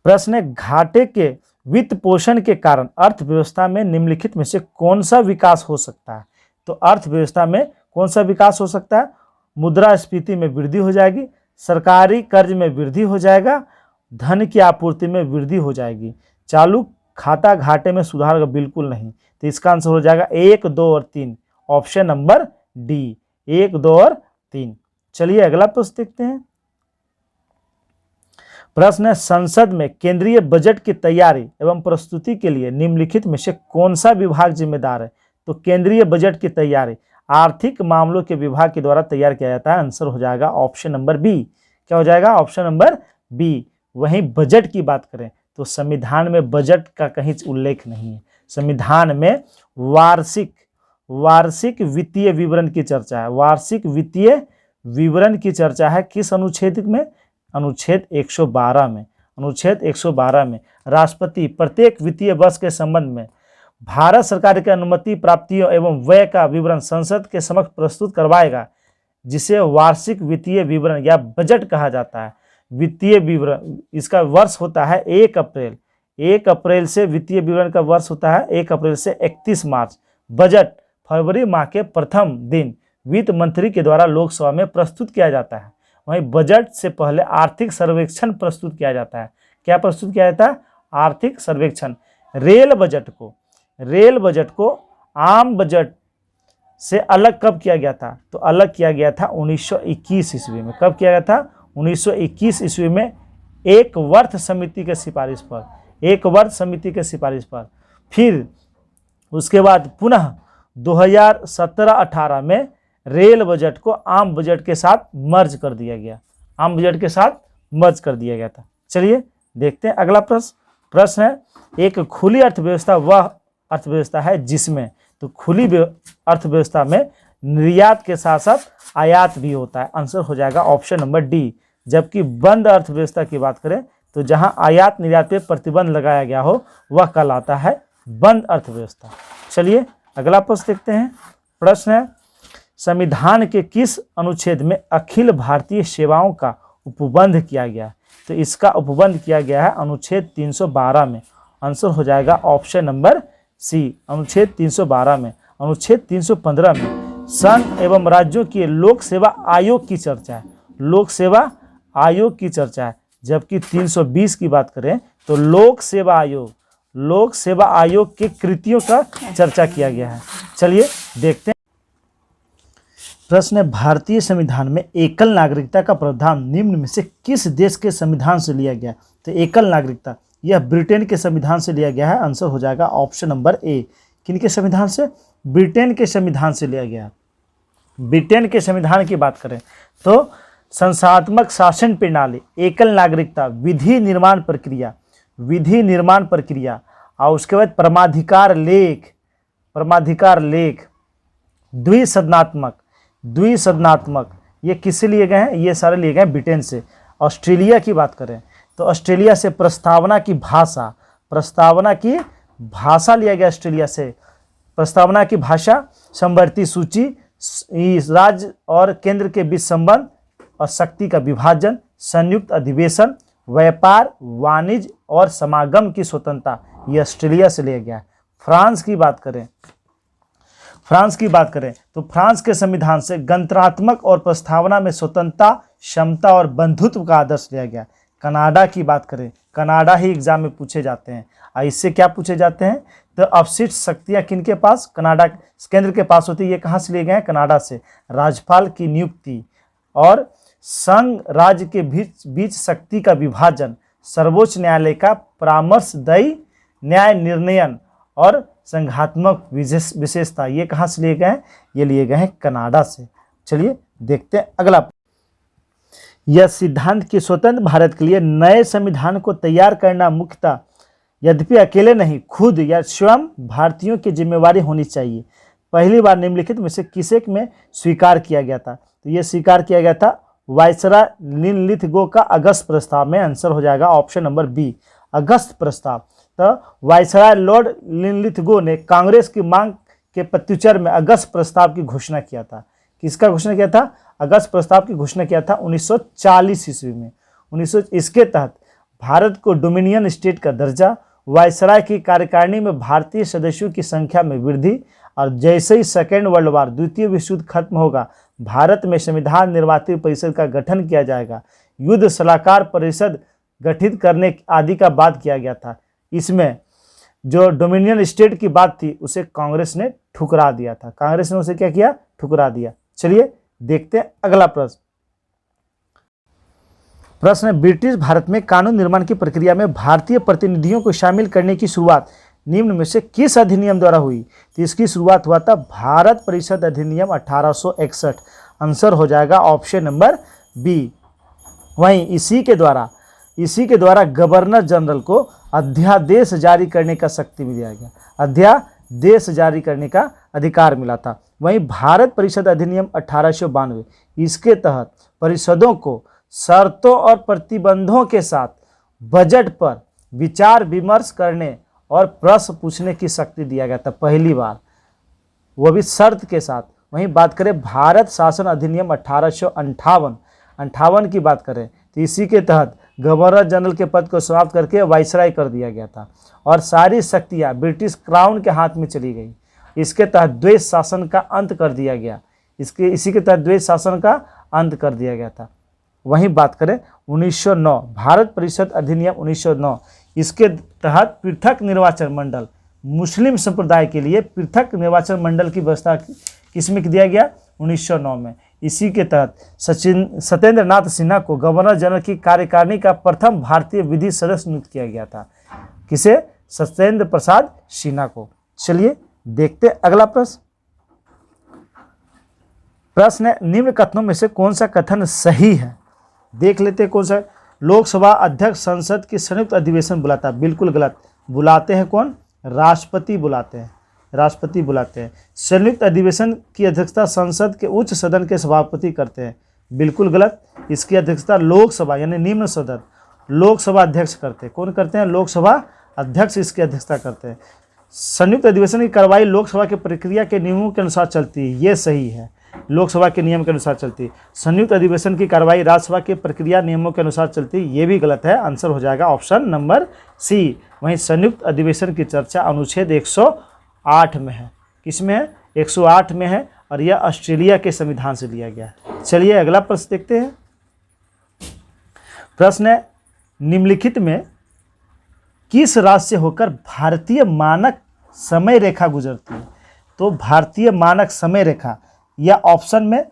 प्रश्न है, घाटे के वित्त पोषण के कारण अर्थव्यवस्था में निम्नलिखित में से कौन सा विकास हो सकता है? तो अर्थव्यवस्था में कौन सा विकास हो सकता है? मुद्रास्फीति में वृद्धि हो जाएगी, सरकारी कर्ज में वृद्धि हो जाएगा, धन की आपूर्ति में वृद्धि हो जाएगी, चालू खाता घाटे में सुधार होगा? बिल्कुल नहीं। तो इसका आंसर हो जाएगा 1, 2 और 3, ऑप्शन नंबर डी, 1, 2 और 3। चलिए अगला प्रश्न देखते हैं। प्रश्न है, संसद में केंद्रीय बजट की तैयारी एवं प्रस्तुति के लिए निम्नलिखित में से कौन सा विभाग जिम्मेदार है? तो केंद्रीय बजट की तैयारी आर्थिक मामलों के विभाग के द्वारा तैयार किया जाता है। आंसर हो जाएगा ऑप्शन नंबर बी। क्या हो जाएगा? Option number B. वहीं बजट की बात करें तो संविधान में बजट का कहीं उल्लेख नहीं है। संविधान में वार्षिक वित्तीय विवरण की चर्चा है। वार्षिक वित्तीय विवरण की चर्चा है किस अनुच्छेद में? अनुच्छेद 112 में। अनुच्छेद 112 में राष्ट्रपति प्रत्येक वित्तीय वर्ष के संबंध में भारत सरकार की अनुमति प्राप्तियों एवं व्यय का विवरण संसद के समक्ष प्रस्तुत करवाएगा, जिसे वार्षिक वित्तीय विवरण या बजट कहा जाता है। वित्तीय विवरण इसका वर्ष होता है 1 अप्रैल। 1 अप्रैल से वित्तीय विवरण का वर्ष होता है 1 अप्रैल से 31 मार्च। बजट फरवरी माह के प्रथम दिन वित्त मंत्री के द्वारा लोकसभा में प्रस्तुत किया जाता है। वहीं बजट से पहले आर्थिक सर्वेक्षण प्रस्तुत किया जाता है। क्या प्रस्तुत किया जाता है? आर्थिक सर्वेक्षण। रेल बजट को आम बजट से अलग कब किया गया था? तो अलग किया गया था 1921 ईस्वी में। कब किया गया था? 1921 ईस्वी में एक वर्ष समिति के सिफारिश पर। फिर उसके बाद पुनः 2017-18 में रेल बजट को आम बजट के साथ मर्ज कर दिया गया था। चलिए देखते हैं अगला प्रश्न है, एक खुली अर्थव्यवस्था वह अर्थव्यवस्था है जिसमें, तो खुली अर्थव्यवस्था में निर्यात के साथ साथ आयात भी होता है। आंसर हो जाएगा ऑप्शन नंबर डी। जबकि बंद अर्थव्यवस्था की बात करें तो जहां आयात निर्यात पे प्रतिबंध लगाया गया हो वह कहलाता है बंद अर्थव्यवस्था। चलिए अगला प्रश्न देखते हैं। प्रश्न है, संविधान के किस अनुच्छेद में अखिल भारतीय सेवाओं का उपबंध किया गया? तो इसका उपबंध किया गया है अनुच्छेद 312 में। आंसर हो जाएगा ऑप्शन नंबर सी, अनुच्छेद 312 में। अनुच्छेद 315 में संघ एवं राज्यों के लोक सेवा आयोग की चर्चा है। जबकि 320 की बात करें तो लोक सेवा आयोग के कृतियों का चर्चा किया गया है। चलिए देखते हैं। प्रश्न है, भारतीय संविधान में एकल नागरिकता का प्रावधान निम्न में से किस देश के संविधान से लिया गया? तो एकल नागरिकता यह ब्रिटेन के संविधान से लिया गया है। आंसर हो जाएगा ऑप्शन नंबर ए। किनके संविधान से? ब्रिटेन के संविधान से लिया गया। ब्रिटेन के संविधान की बात करें तो संस्थात्मक शासन प्रणाली, एकल नागरिकता, विधि निर्माण प्रक्रिया और उसके बाद परमाधिकार लेख, द्विसदनात्मक ये किससे लिए गए हैं? ये सारे लिए गए ब्रिटेन से। ऑस्ट्रेलिया की बात करें तो ऑस्ट्रेलिया से प्रस्तावना की भाषा लिया गया। ऑस्ट्रेलिया से प्रस्तावना की भाषा, समवर्ती सूची, राज्य और केंद्र के बीच संबंध और शक्ति का विभाजन, संयुक्त अधिवेशन, व्यापार, वाणिज्य और समागम की स्वतंत्रता, ये ऑस्ट्रेलिया से लिया गया है। फ्रांस की बात करें तो फ्रांस के संविधान से गणतंत्रात्मक और प्रस्तावना में स्वतंत्रता, क्षमता और बंधुत्व का आदर्श लिया गया। कनाडा की बात करें, कनाडा ही एग्जाम में पूछे जाते हैं। इससे क्या पूछे जाते हैं? तो अवशिष्ट शक्तियां किनके पास? कनाडा केंद्र के पास होती है। ये कहाँ से लिए गए हैं? कनाडा से। राज्यपाल की नियुक्ति और संघ राज्य के बीच शक्ति का विभाजन, सर्वोच्च न्यायालय का परामर्शदायी न्याय निर्णयन और संघात्मक विशेषता, ये कहाँ से लिए गए हैं? ये लिए गए हैं कनाडा से। चलिए देखते हैं अगला। यह सिद्धांत कि स्वतंत्र भारत के लिए नए संविधान को तैयार करना मुख्यतः यद्यपि अकेले नहीं, खुद या स्वयं भारतीयों की जिम्मेवारी होनी चाहिए, पहली बार निम्नलिखित में से किसे में स्वीकार किया गया था? तो ये स्वीकार किया गया था वायसराय लिनलिथगो का अगस्त प्रस्ताव में। आंसर हो जाएगा ऑप्शन नंबर बी, अगस्त प्रस्ताव। तो वायसराय लॉर्ड लिनलिथगो ने कांग्रेस की मांग के प्रत्युत्तर में अगस्त प्रस्ताव की घोषणा किया था। किसका घोषणा किया था? अगस्त प्रस्ताव की घोषणा किया था 1940 ईस्वी में। इसके तहत भारत को डोमिनियन स्टेट का दर्जा, वायसराय की कार्यकारिणी में भारतीय सदस्यों की संख्या में वृद्धि और जैसे ही सेकेंड वर्ल्ड वार, द्वितीय विश्व युद्ध खत्म होगा, भारत में संविधान निर्मात्री परिषद का गठन किया जाएगा, युद्ध सलाहकार परिषद गठित करने आदि का बात किया गया था। इसमें जो डोमिनियन स्टेट की बात थी उसे कांग्रेस ने ठुकरा दिया था। कांग्रेस ने उसे क्या किया? ठुकरा दिया। चलिए देखते हैं अगला प्रश्न है, ब्रिटिश भारत में कानून निर्माण की प्रक्रिया में भारतीय प्रतिनिधियों को शामिल करने की शुरुआत निम्न में से किस अधिनियम द्वारा हुई? तो इसकी शुरुआत हुआ था भारत परिषद अधिनियम 1861। आंसर हो जाएगा ऑप्शन नंबर बी। वहीं इसी के द्वारा गवर्नर जनरल को अध्यादेश जारी करने का शक्ति मिल गया, अध्यादेश जारी करने का अधिकार मिला था। वहीं भारत परिषद अधिनियम 1892, इसके तहत परिषदों को शर्तों और प्रतिबंधों के साथ बजट पर विचार विमर्श करने और प्रश्न पूछने की शक्ति दिया गया था पहली बार, वो भी शर्त के साथ। वहीं बात करें भारत शासन अधिनियम 1858 की बात करें तो इसी के तहत गवर्नर जनरल के पद को समाप्त करके वाइसराय कर दिया गया था और सारी शक्तियां ब्रिटिश क्राउन के हाथ में चली गई। इसके तहत द्वैत शासन का अंत कर दिया गया, इसी के तहत द्वैत शासन का अंत कर दिया गया था। वहीं बात करें 1909 भारत परिषद अधिनियम 1909, इसके तहत पृथक निर्वाचन मंडल, मुस्लिम संप्रदाय के लिए पृथक निर्वाचन मंडल की व्यवस्था किसमें दिया गया? 1909 में। इसी के तहत सत्येंद्र नाथ सिन्हा को गवर्नर जनरल की कार्यकारिणी का प्रथम भारतीय विधि सदस्य नियुक्त किया गया था। किसे? सत्येंद्र प्रसाद सिन्हा को। चलिए देखते अगला प्रश्न। प्रश्न है, निम्न कथनों में से कौन सा कथन सही है? देख लेते हैं कौन सा। लोकसभा अध्यक्ष संसद की संयुक्त अधिवेशन बुलाता है, बिल्कुल गलत। बुलाते हैं कौन? राष्ट्रपति बुलाते हैं, राष्ट्रपति बुलाते हैं। संयुक्त अधिवेशन की अध्यक्षता संसद के उच्च सदन के सभापति करते हैं, बिल्कुल गलत। इसकी अध्यक्षता लोकसभा यानी निम्न सदन लोकसभा अध्यक्ष करते हैं। कौन करते हैं? लोकसभा अध्यक्ष इसकी अध्यक्षता करते हैं। संयुक्त अधिवेशन की कार्रवाई लोकसभा की प्रक्रिया के नियमों के अनुसार चलती है, ये सही है, लोकसभा के नियम के अनुसार चलती है। संयुक्त अधिवेशन की कार्रवाई राज्यसभा के प्रक्रिया नियमों के अनुसार चलती है, ये भी गलत है। आंसर हो जाएगा ऑप्शन नंबर सी। वहीं संयुक्त अधिवेशन की चर्चा अनुच्छेद 108 में है। किसमें है? 108 में है और यह ऑस्ट्रेलिया के संविधान से लिया गया है। चलिए अगला प्रश्न देखते हैं। प्रश्न है, निम्नलिखित में किस राज्य से होकर भारतीय मानक समय रेखा गुजरती है? तो भारतीय मानक समय रेखा या ऑप्शन में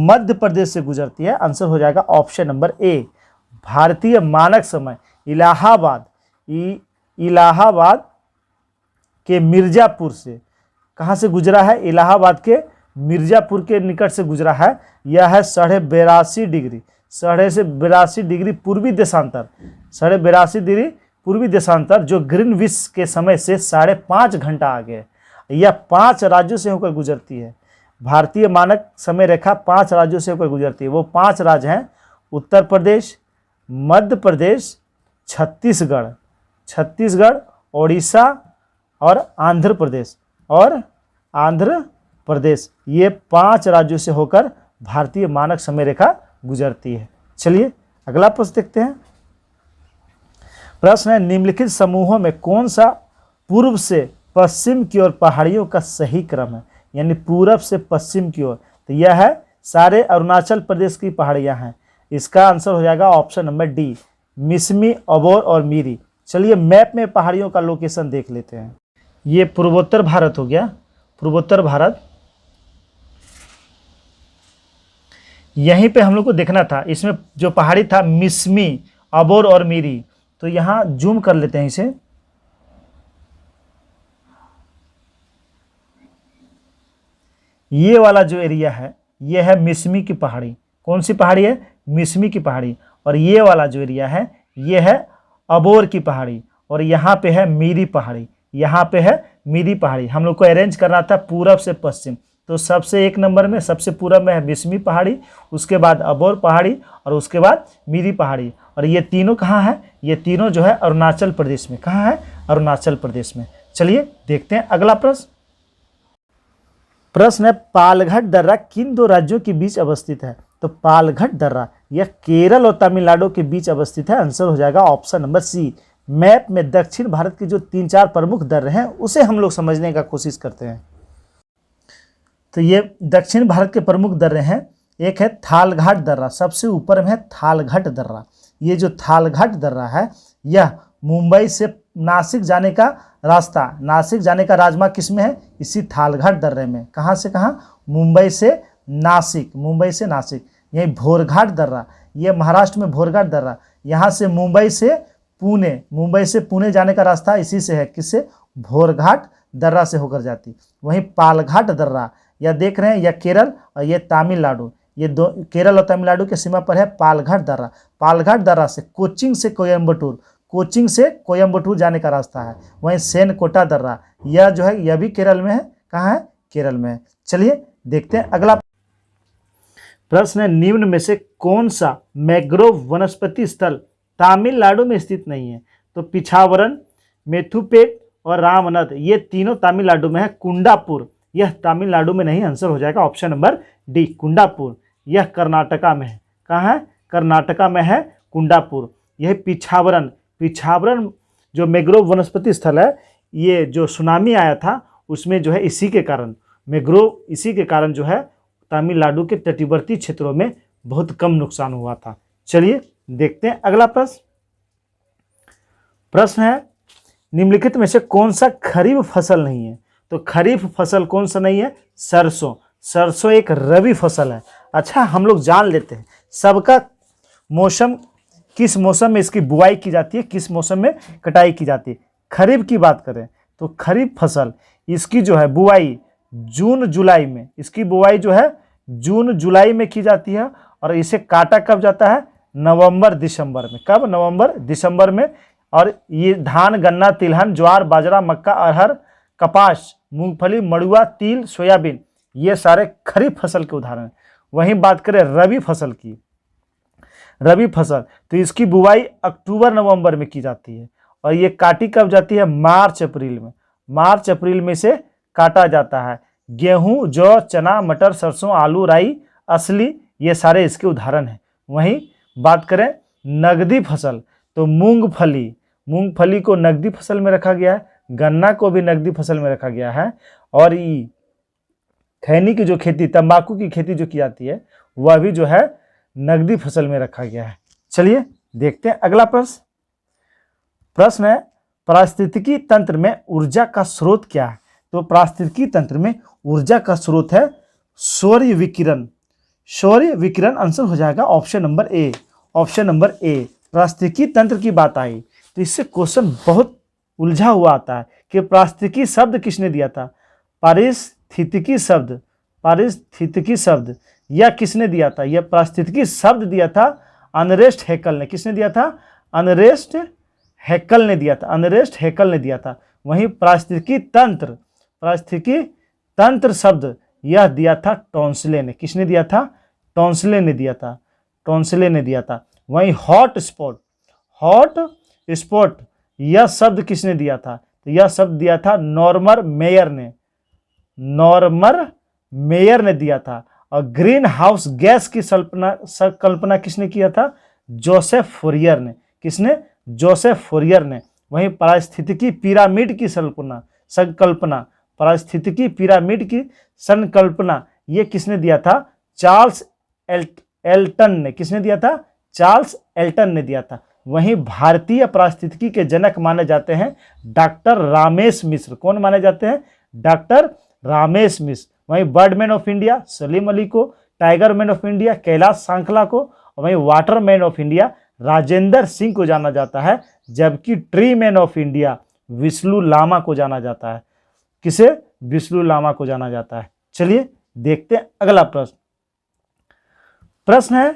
मध्य प्रदेश से गुजरती है। आंसर हो जाएगा ऑप्शन नंबर ए, भारतीय मानक समय इलाहाबाद के मिर्जापुर से। कहाँ से गुजरा है? इलाहाबाद के मिर्जापुर के निकट से गुजरा है। यह है 82.5 डिग्री, 82.5 डिग्री पूर्वी देशांतर, 82.5 डिग्री पूर्वी देशांतर, जो ग्रीनविच के समय से 5.5 घंटा आगे है। यह 5 राज्यों से होकर गुजरती है। भारतीय मानक समय रेखा 5 राज्यों से होकर गुजरती है। वो 5 राज्य हैं उत्तर प्रदेश, मध्य प्रदेश, छत्तीसगढ़, ओडिशा और आंध्र प्रदेश। ये 5 राज्यों से होकर भारतीय मानक समय रेखा गुजरती है। चलिए अगला प्रश्न देखते हैं। प्रश्न है, निम्नलिखित समूहों में कौन सा पूर्व से पश्चिम की ओर पहाड़ियों का सही क्रम है? यानी पूरब से पश्चिम की ओर, तो यह है सारे अरुणाचल प्रदेश की पहाड़ियां हैं। इसका आंसर हो जाएगा option number D, Mishmi, Abor और मीरी। चलिए मैप में पहाड़ियों का लोकेशन देख लेते हैं। ये पूर्वोत्तर भारत हो गया, पूर्वोत्तर भारत। यहीं पे हम लोग को देखना था, इसमें जो पहाड़ी था मिसमी, अबोर और मीरी। तो यहाँ जूम कर लेते हैं इसे। ये वाला जो एरिया है ये है मिसमी की पहाड़ी। कौन सी पहाड़ी है? मिसमी की पहाड़ी। और ये वाला जो एरिया है ये है अबोर की पहाड़ी। और यहाँ पे है मीरी पहाड़ी, यहाँ पे है मीरी पहाड़ी। हम लोग को अरेंज करना था पूरब से पश्चिम, तो सबसे 1 नंबर में सबसे पूरब में है मिसमी पहाड़ी, उसके बाद अबोर पहाड़ी और उसके बाद मीरी पहाड़ी। और ये तीनों कहाँ है? ये तीनों जो है अरुणाचल प्रदेश में। कहाँ है? अरुणाचल प्रदेश में। चलिए देखते हैं अगला प्रश्न। प्रश्न है, पालघट दर्रा किन 2 राज्यों के बीच अवस्थित है? तो पालघट दर्रा यह केरल और तमिलनाडु के बीच अवस्थित है। आंसर हो जाएगा ऑप्शन नंबर सी। मैप में दक्षिण भारत की जो 3-4 प्रमुख दर्रे हैं उसे हम लोग समझने का कोशिश करते हैं। तो ये दक्षिण भारत के प्रमुख दर्रे हैं। एक है थालघाट दर्रा, सबसे ऊपर में है थालघाट दर्रा। ये जो थालघाट दर्रा है यह मुंबई से नासिक जाने का रास्ता, नासिक जाने का राजमार्ग किसमें है? इसी थालघाट दर्रे में। कहाँ से कहाँ? मुंबई से नासिक, मुंबई से नासिक। यही भोरघाट दर्रा, ये महाराष्ट्र में भोरघाट दर्रा, यहाँ से मुंबई से पुणे जाने का रास्ता इसी से है। किससे? भोरघाट दर्रा से होकर जाती। वहीं पालघाट दर्रा यह देख रहे हैं, यह केरल और ये तमिलनाडु, ये दो केरल और तमिलनाडु के सीमा पर है पालघाट दर्रा। पालघाट दर्रा से कोच्चि से कोयम्बटूर जाने का रास्ता है। वहीं सेनकोटा दर्रा यह जो है यह भी केरल में है। कहाँ है? केरल में है। चलिए देखते हैं अगला प्रश्न है, निम्न में से कौन सा मैंग्रोव वनस्पति स्थल तमिलनाडु में स्थित नहीं है। तो पिछावरम, मेथुपेट और रामनद ये तीनों तमिलनाडु में है। कुंडापुर यह तमिलनाडु में नहीं, आंसर हो जाएगा ऑप्शन नंबर डी कुंडापुर। यह कर्नाटका में है। कहाँ है? कर्नाटका में है कुंडापुर। यह पिछावरम, पिछावरम जो मैंग्रोव वनस्पति स्थल है, ये जो सुनामी आया था उसमें जो है इसी के कारण, मैंग्रोव इसी के कारण जो है तमिलनाडु के तटवर्ती क्षेत्रों में बहुत कम नुकसान हुआ था। चलिए देखते हैं अगला प्रश्न। प्रश्न है निम्नलिखित में से कौन सा खरीफ फसल नहीं है? तो खरीफ फसल कौन सा नहीं है? सरसों। सरसों एक रबी फसल है। अच्छा, हम लोग जान लेते हैं सबका मौसम, किस मौसम में इसकी बुआई की जाती है, किस मौसम में कटाई की जाती है। खरीफ की बात करें तो खरीफ फसल इसकी जो है बुआई जून जुलाई में, इसकी बुआई जो है जून जुलाई में की जाती है और इसे काटा कब जाता है? नवंबर दिसंबर में। कब? नवंबर दिसंबर में। और ये धान, गन्ना, तिलहन, ज्वार, बाजरा, मक्का, अरहर, कपास, मूंगफली, मड़ुआ, तिल, सोयाबीन ये सारे खरीफ फसल के उदाहरण हैं। वहीं बात करें रबी फसल की, रबी फसल तो इसकी बुआई अक्टूबर नवंबर में की जाती है और ये काटी कब जाती है? मार्च अप्रैल में। मार्च अप्रैल में से काटा जाता है। गेहूं, जौ, चना, मटर, सरसों, आलू, राई, असली ये सारे इसके उदाहरण हैं। वहीं बात करें नगदी फसल तो मूंगफली, मूंगफली को नगदी फसल में रखा गया है, गन्ना को भी नगदी फसल में रखा गया है और खैनी की जो खेती, तंबाकू की खेती जो की जाती है वह भी जो है नगदी फसल में रखा गया है। चलिए देखते हैं अगला प्रश्न। प्रश्न है पारिस्थितिकी तंत्र में ऊर्जा का स्रोत क्या है? तो पारिस्थितिकी तंत्र में ऊर्जा का स्रोत है सौर्य विकिरण। सौर्य विकिरण आंसर हो जाएगा option number A. Option number A. पारिस्थितिकी तंत्र की बात आई तो इससे क्वेश्चन बहुत उलझा हुआ आता है कि पारिस्थितिकी शब्द किसने दिया था? पारिस्थितिकी शब्द, पारिस्थितिकी शब्द यह किसने दिया था? यह पारिस्थितिकी शब्द दिया था अर्नेस्ट हैकेल ने। किसने दिया था? अर्नेस्ट हैकेल ने दिया था। अर्नेस्ट हैकेल ने दिया था। वहीं पारिस्थितिकी तंत्र, पारिस्थितिकी तंत्र शब्द यह दिया था टॉन्सले ने। किसने दिया था? टॉन्सले ने दिया था। टॉन्सले ने दिया था। वहीं हॉट स्पॉट, हॉट स्पॉट यह शब्द किसने दिया था? तो यह शब्द दिया था नॉर्मन मेयर ने। नॉर्मन मेयर ने दिया था। और ग्रीन हाउस गैस की कल्पना किसने किया था? जोसेफ फोरियर ने। किसने? जोसेफ फोरियर ने। वहीं पारिस्थितिकी पिरामिड की संकल्पना, पारिस्थितिकी पिरामिड की संकल्पना ये किसने दिया था? चार्ल्स एल्टन ने। किसने दिया था? चार्ल्स एल्टन ने दिया था। वहीं भारतीय पारिस्थितिकी के जनक माने जाते हैं डॉक्टर रामेश मिश्र। कौन माने जाते हैं? डॉक्टर रामेश मिश्र। वहीं birdman of India Salim Ali को, tiger man of India Kailash Sankhala को, और वहीं water man of India Rajendra Singh को जाना जाता है, जबकि tree man of India Vishnu Lama को जाना जाता है। किसे? विष्णु लामा को जाना जाता है। चलिए देखते हैं अगला प्रश्न। प्रश्न है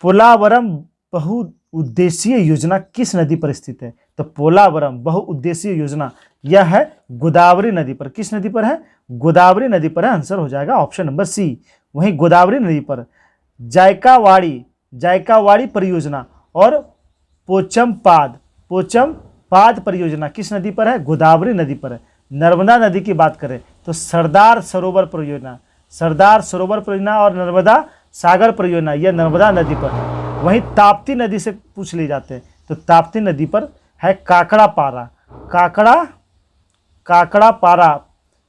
पोलावरम बहुउद्देशीय योजना किस नदी पर स्थित है? तो पोलावरम बहुउद्देशीय योजना यह है गोदावरी नदी पर। किस नदी पर है? गोदावरी नदी पर है। आंसर हो जाएगा ऑप्शन नंबर सी। वहीं गोदावरी नदी पर जायकावाड़ी परियोजना और पोचमपाद परियोजना किस नदी पर है? गोदावरी नदी पर है। नर्मदा नदी की बात करें तो सरदार सरोवर परियोजना, सरदार सरोवर परियोजना और नर्मदा सागर परियोजना यह नर्मदा नदी पर है। वहीं ताप्ती नदी से पूछ ले जाते हैं तो ताप्ती नदी पर है काकड़ापारा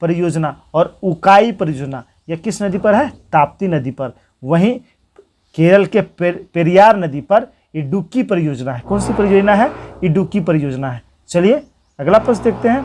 परियोजना और उकाई परियोजना यह किस नदी पर है? ताप्ती नदी पर। वहीं केरल के पेरियार नदी पर इडुक्की परियोजना है। कौन सी परियोजना है? इडुक्की परियोजना है। चलिए अगला प्रश्न देखते हैं।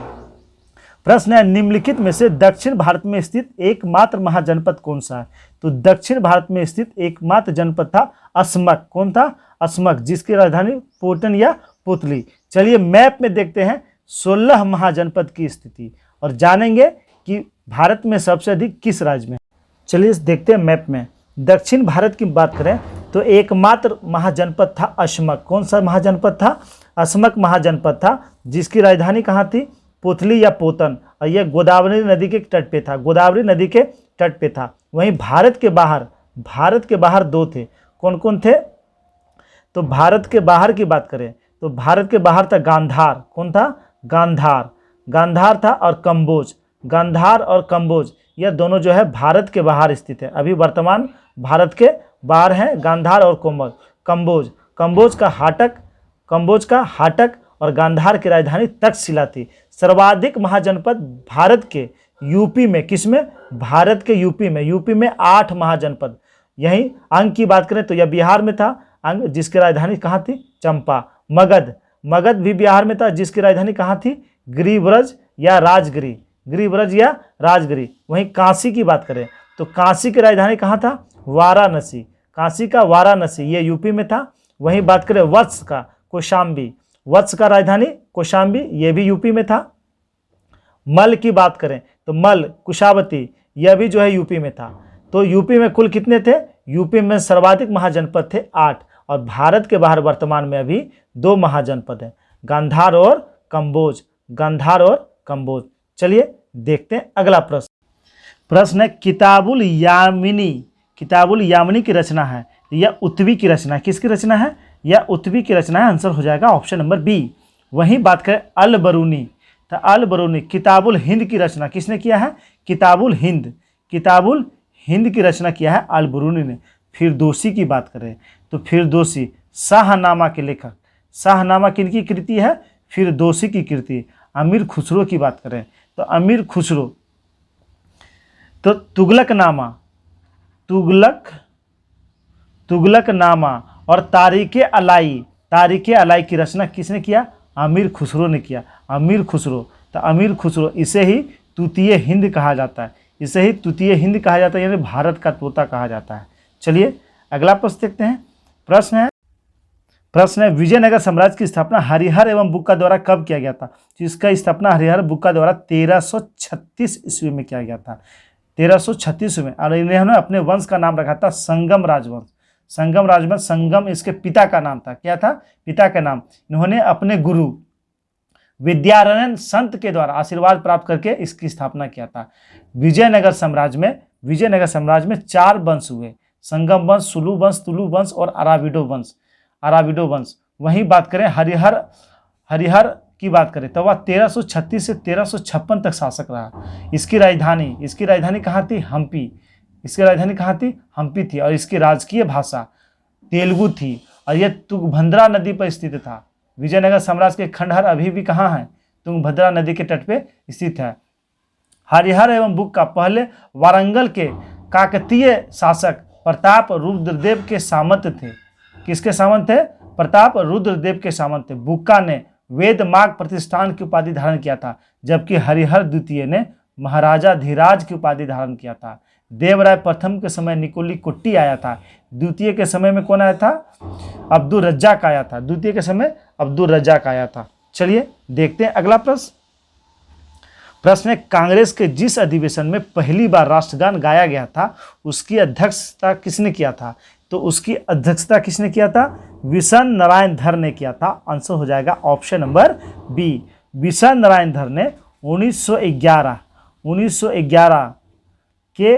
प्रश्न है निम्नलिखित में से दक्षिण भारत में स्थित एकमात्र महाजनपद कौन सा है? तो दक्षिण भारत में स्थित एकमात्र जनपद था असमक। कौन था? असमक, जिसकी राजधानी पोटन या पुतली। चलिए मैप में देखते हैं 16 महाजनपद की स्थिति और जानेंगे कि भारत में सबसे अधिक किस राज्य में। चलिए देखते हैं मैप में। दक्षिण भारत की बात करें तो एकमात्र महाजनपद था असमक। कौन सा महाजनपद था? असमक महाजनपद था, जिसकी राजधानी कहाँ थी? पुतली या पोतन, और यह गोदावरी नदी के तट पे था। गोदावरी नदी के तट पे था। वहीं भारत के बाहर दो थे। कौन कौन थे? तो भारत के बाहर की बात करें तो भारत के बाहर था गांधार। कौन था? गांधार। गांधार था और कंबोज। गांधार और कंबोज यह दोनों जो है भारत के बाहर स्थित है। अभी वर्तमान भारत के बाहर हैं गांधार और कंबोज। कंबोज का हाटक और गांधार की राजधानी तक्षशिला थी। सर्वाधिक महाजनपद भारत के यूपी में, किसमें? भारत के यूपी में 8 महाजनपद। यही अंग की बात करें तो यह बिहार में था अंग, जिसकी राजधानी कहाँ थी? चंपा। मगध भी बिहार में था, जिसकी राजधानी कहाँ थी? गिरिब्रज या राजगिरी। गिरिब्रज या राजगिरी। वहीं काशी की बात करें तो काशी की राजधानी कहाँ था? वाराणसी। काशी का वाराणसी ये यूपी में था। वहीं बात करें वत्स का, कौशाम्बी। वत्स का राजधानी कौशाम्बी, ये भी यूपी में था। मल की बात करें तो मल, कुशावती, यह भी जो है यूपी में था। तो यूपी में कुल कितने थे? यूपी में सर्वाधिक महाजनपद थे 8, और भारत के बाहर वर्तमान में अभी 2 महाजनपद हैं, गांधार और कंबोज। गांधार और कंबोज। चलिए देखते हैं अगला प्रश्न। प्रश्न है किताबुल यामिनी। किताबुल यामिनी की रचना है, यह उत्वी की रचना है। किसकी रचना है? यह उत्वी की रचना है। आंसर हो जाएगा ऑप्शन नंबर बी। वहीं बात करें अल बरूनी, तो अल बरूनी किताबुल हिंद की रचना किसने किया है? किताबुल हिंद। किताबुल हिंद की रचना किया है अल बरूनी ने। फिरदौसी की बात करें तो फिरदौसी शाहनामा के लेखक। शाहनामा किनकी कृति है? फिरदौसी की कृति। अमीर खुसरो की बात करें तो अमीर खुसरो, तो तुगलकनामा और तारीखे अलाई की रचना किसने किया? अमीर खुसरो ने किया। अमीर खुसरो, तो अमीर खुसरो, इसे ही तूतीय हिंद कहा जाता है। इसे ही तूतीय हिंद कहा जाता है, यानी भारत का तोता कहा जाता है। चलिए अगला प्रश्न देखते हैं। प्रश्न है विजयनगर साम्राज्य की स्थापना हरिहर एवं बुक्का द्वारा कब किया गया था? जिसका स्थापना हरिहर बुक्का द्वारा 1336 ईस्वी में किया गया था। 1336 में। और इन्होंने अपने वंश का नाम रखा था संगम राजवंश। संगम राजवंश, संगम इसके पिता का नाम था। क्या था? पिता का नाम। इन्होंने अपने गुरु विद्यारण्य संत के द्वारा आशीर्वाद प्राप्त करके इसकी स्थापना किया था। विजयनगर साम्राज्य में 4 वंश हुए, संगम वंश, सुलु वंश, तुलु वंश और अराविडो वंश। वहीं बात करें हरिहर की बात करें तो वह 1336 से 1356 तक शासक रहा। इसकी राजधानी कहाँ थी? हम्पी। इसकी राजधानी कहाँ थी? हम्पी थी। और इसकी राजकीय भाषा तेलुगु थी, और यह तुंगभद्रा नदी पर स्थित था। विजयनगर साम्राज्य के खंडहर अभी भी कहाँ हैं? तुंगभद्रा नदी के तट पे स्थित है। हरिहर एवं बुक्का पहले वारंगल के काकतीय शासक प्रताप रुद्रदेव के सामंत थे। किसके सामंत थे? प्रताप रुद्रदेव के सामंत थे। बुक्का ने वेदमार्ग प्रतिष्ठान की उपाधि धारण किया था, जबकि हरिहर द्वितीय ने महाराजा धीराज की उपाधि धारण किया था। देवराय प्रथम के समय निकोली कुट्टी आया था। द्वितीय के समय में कौन आया था? अब्दुल रज्जाक आया था। द्वितीय के समय अब्दुल रज्जाक आया था। चलिए देखते हैं अगला प्रश्न है कांग्रेस के जिस अधिवेशन में पहली बार राष्ट्रगान गाया गया था उसकी अध्यक्षता किसने किया था? तो उसकी अध्यक्षता किसने किया था? विशन नारायण धर ने किया था। आंसर हो जाएगा option number B. Bishan Narayan Dhar ने 1911 के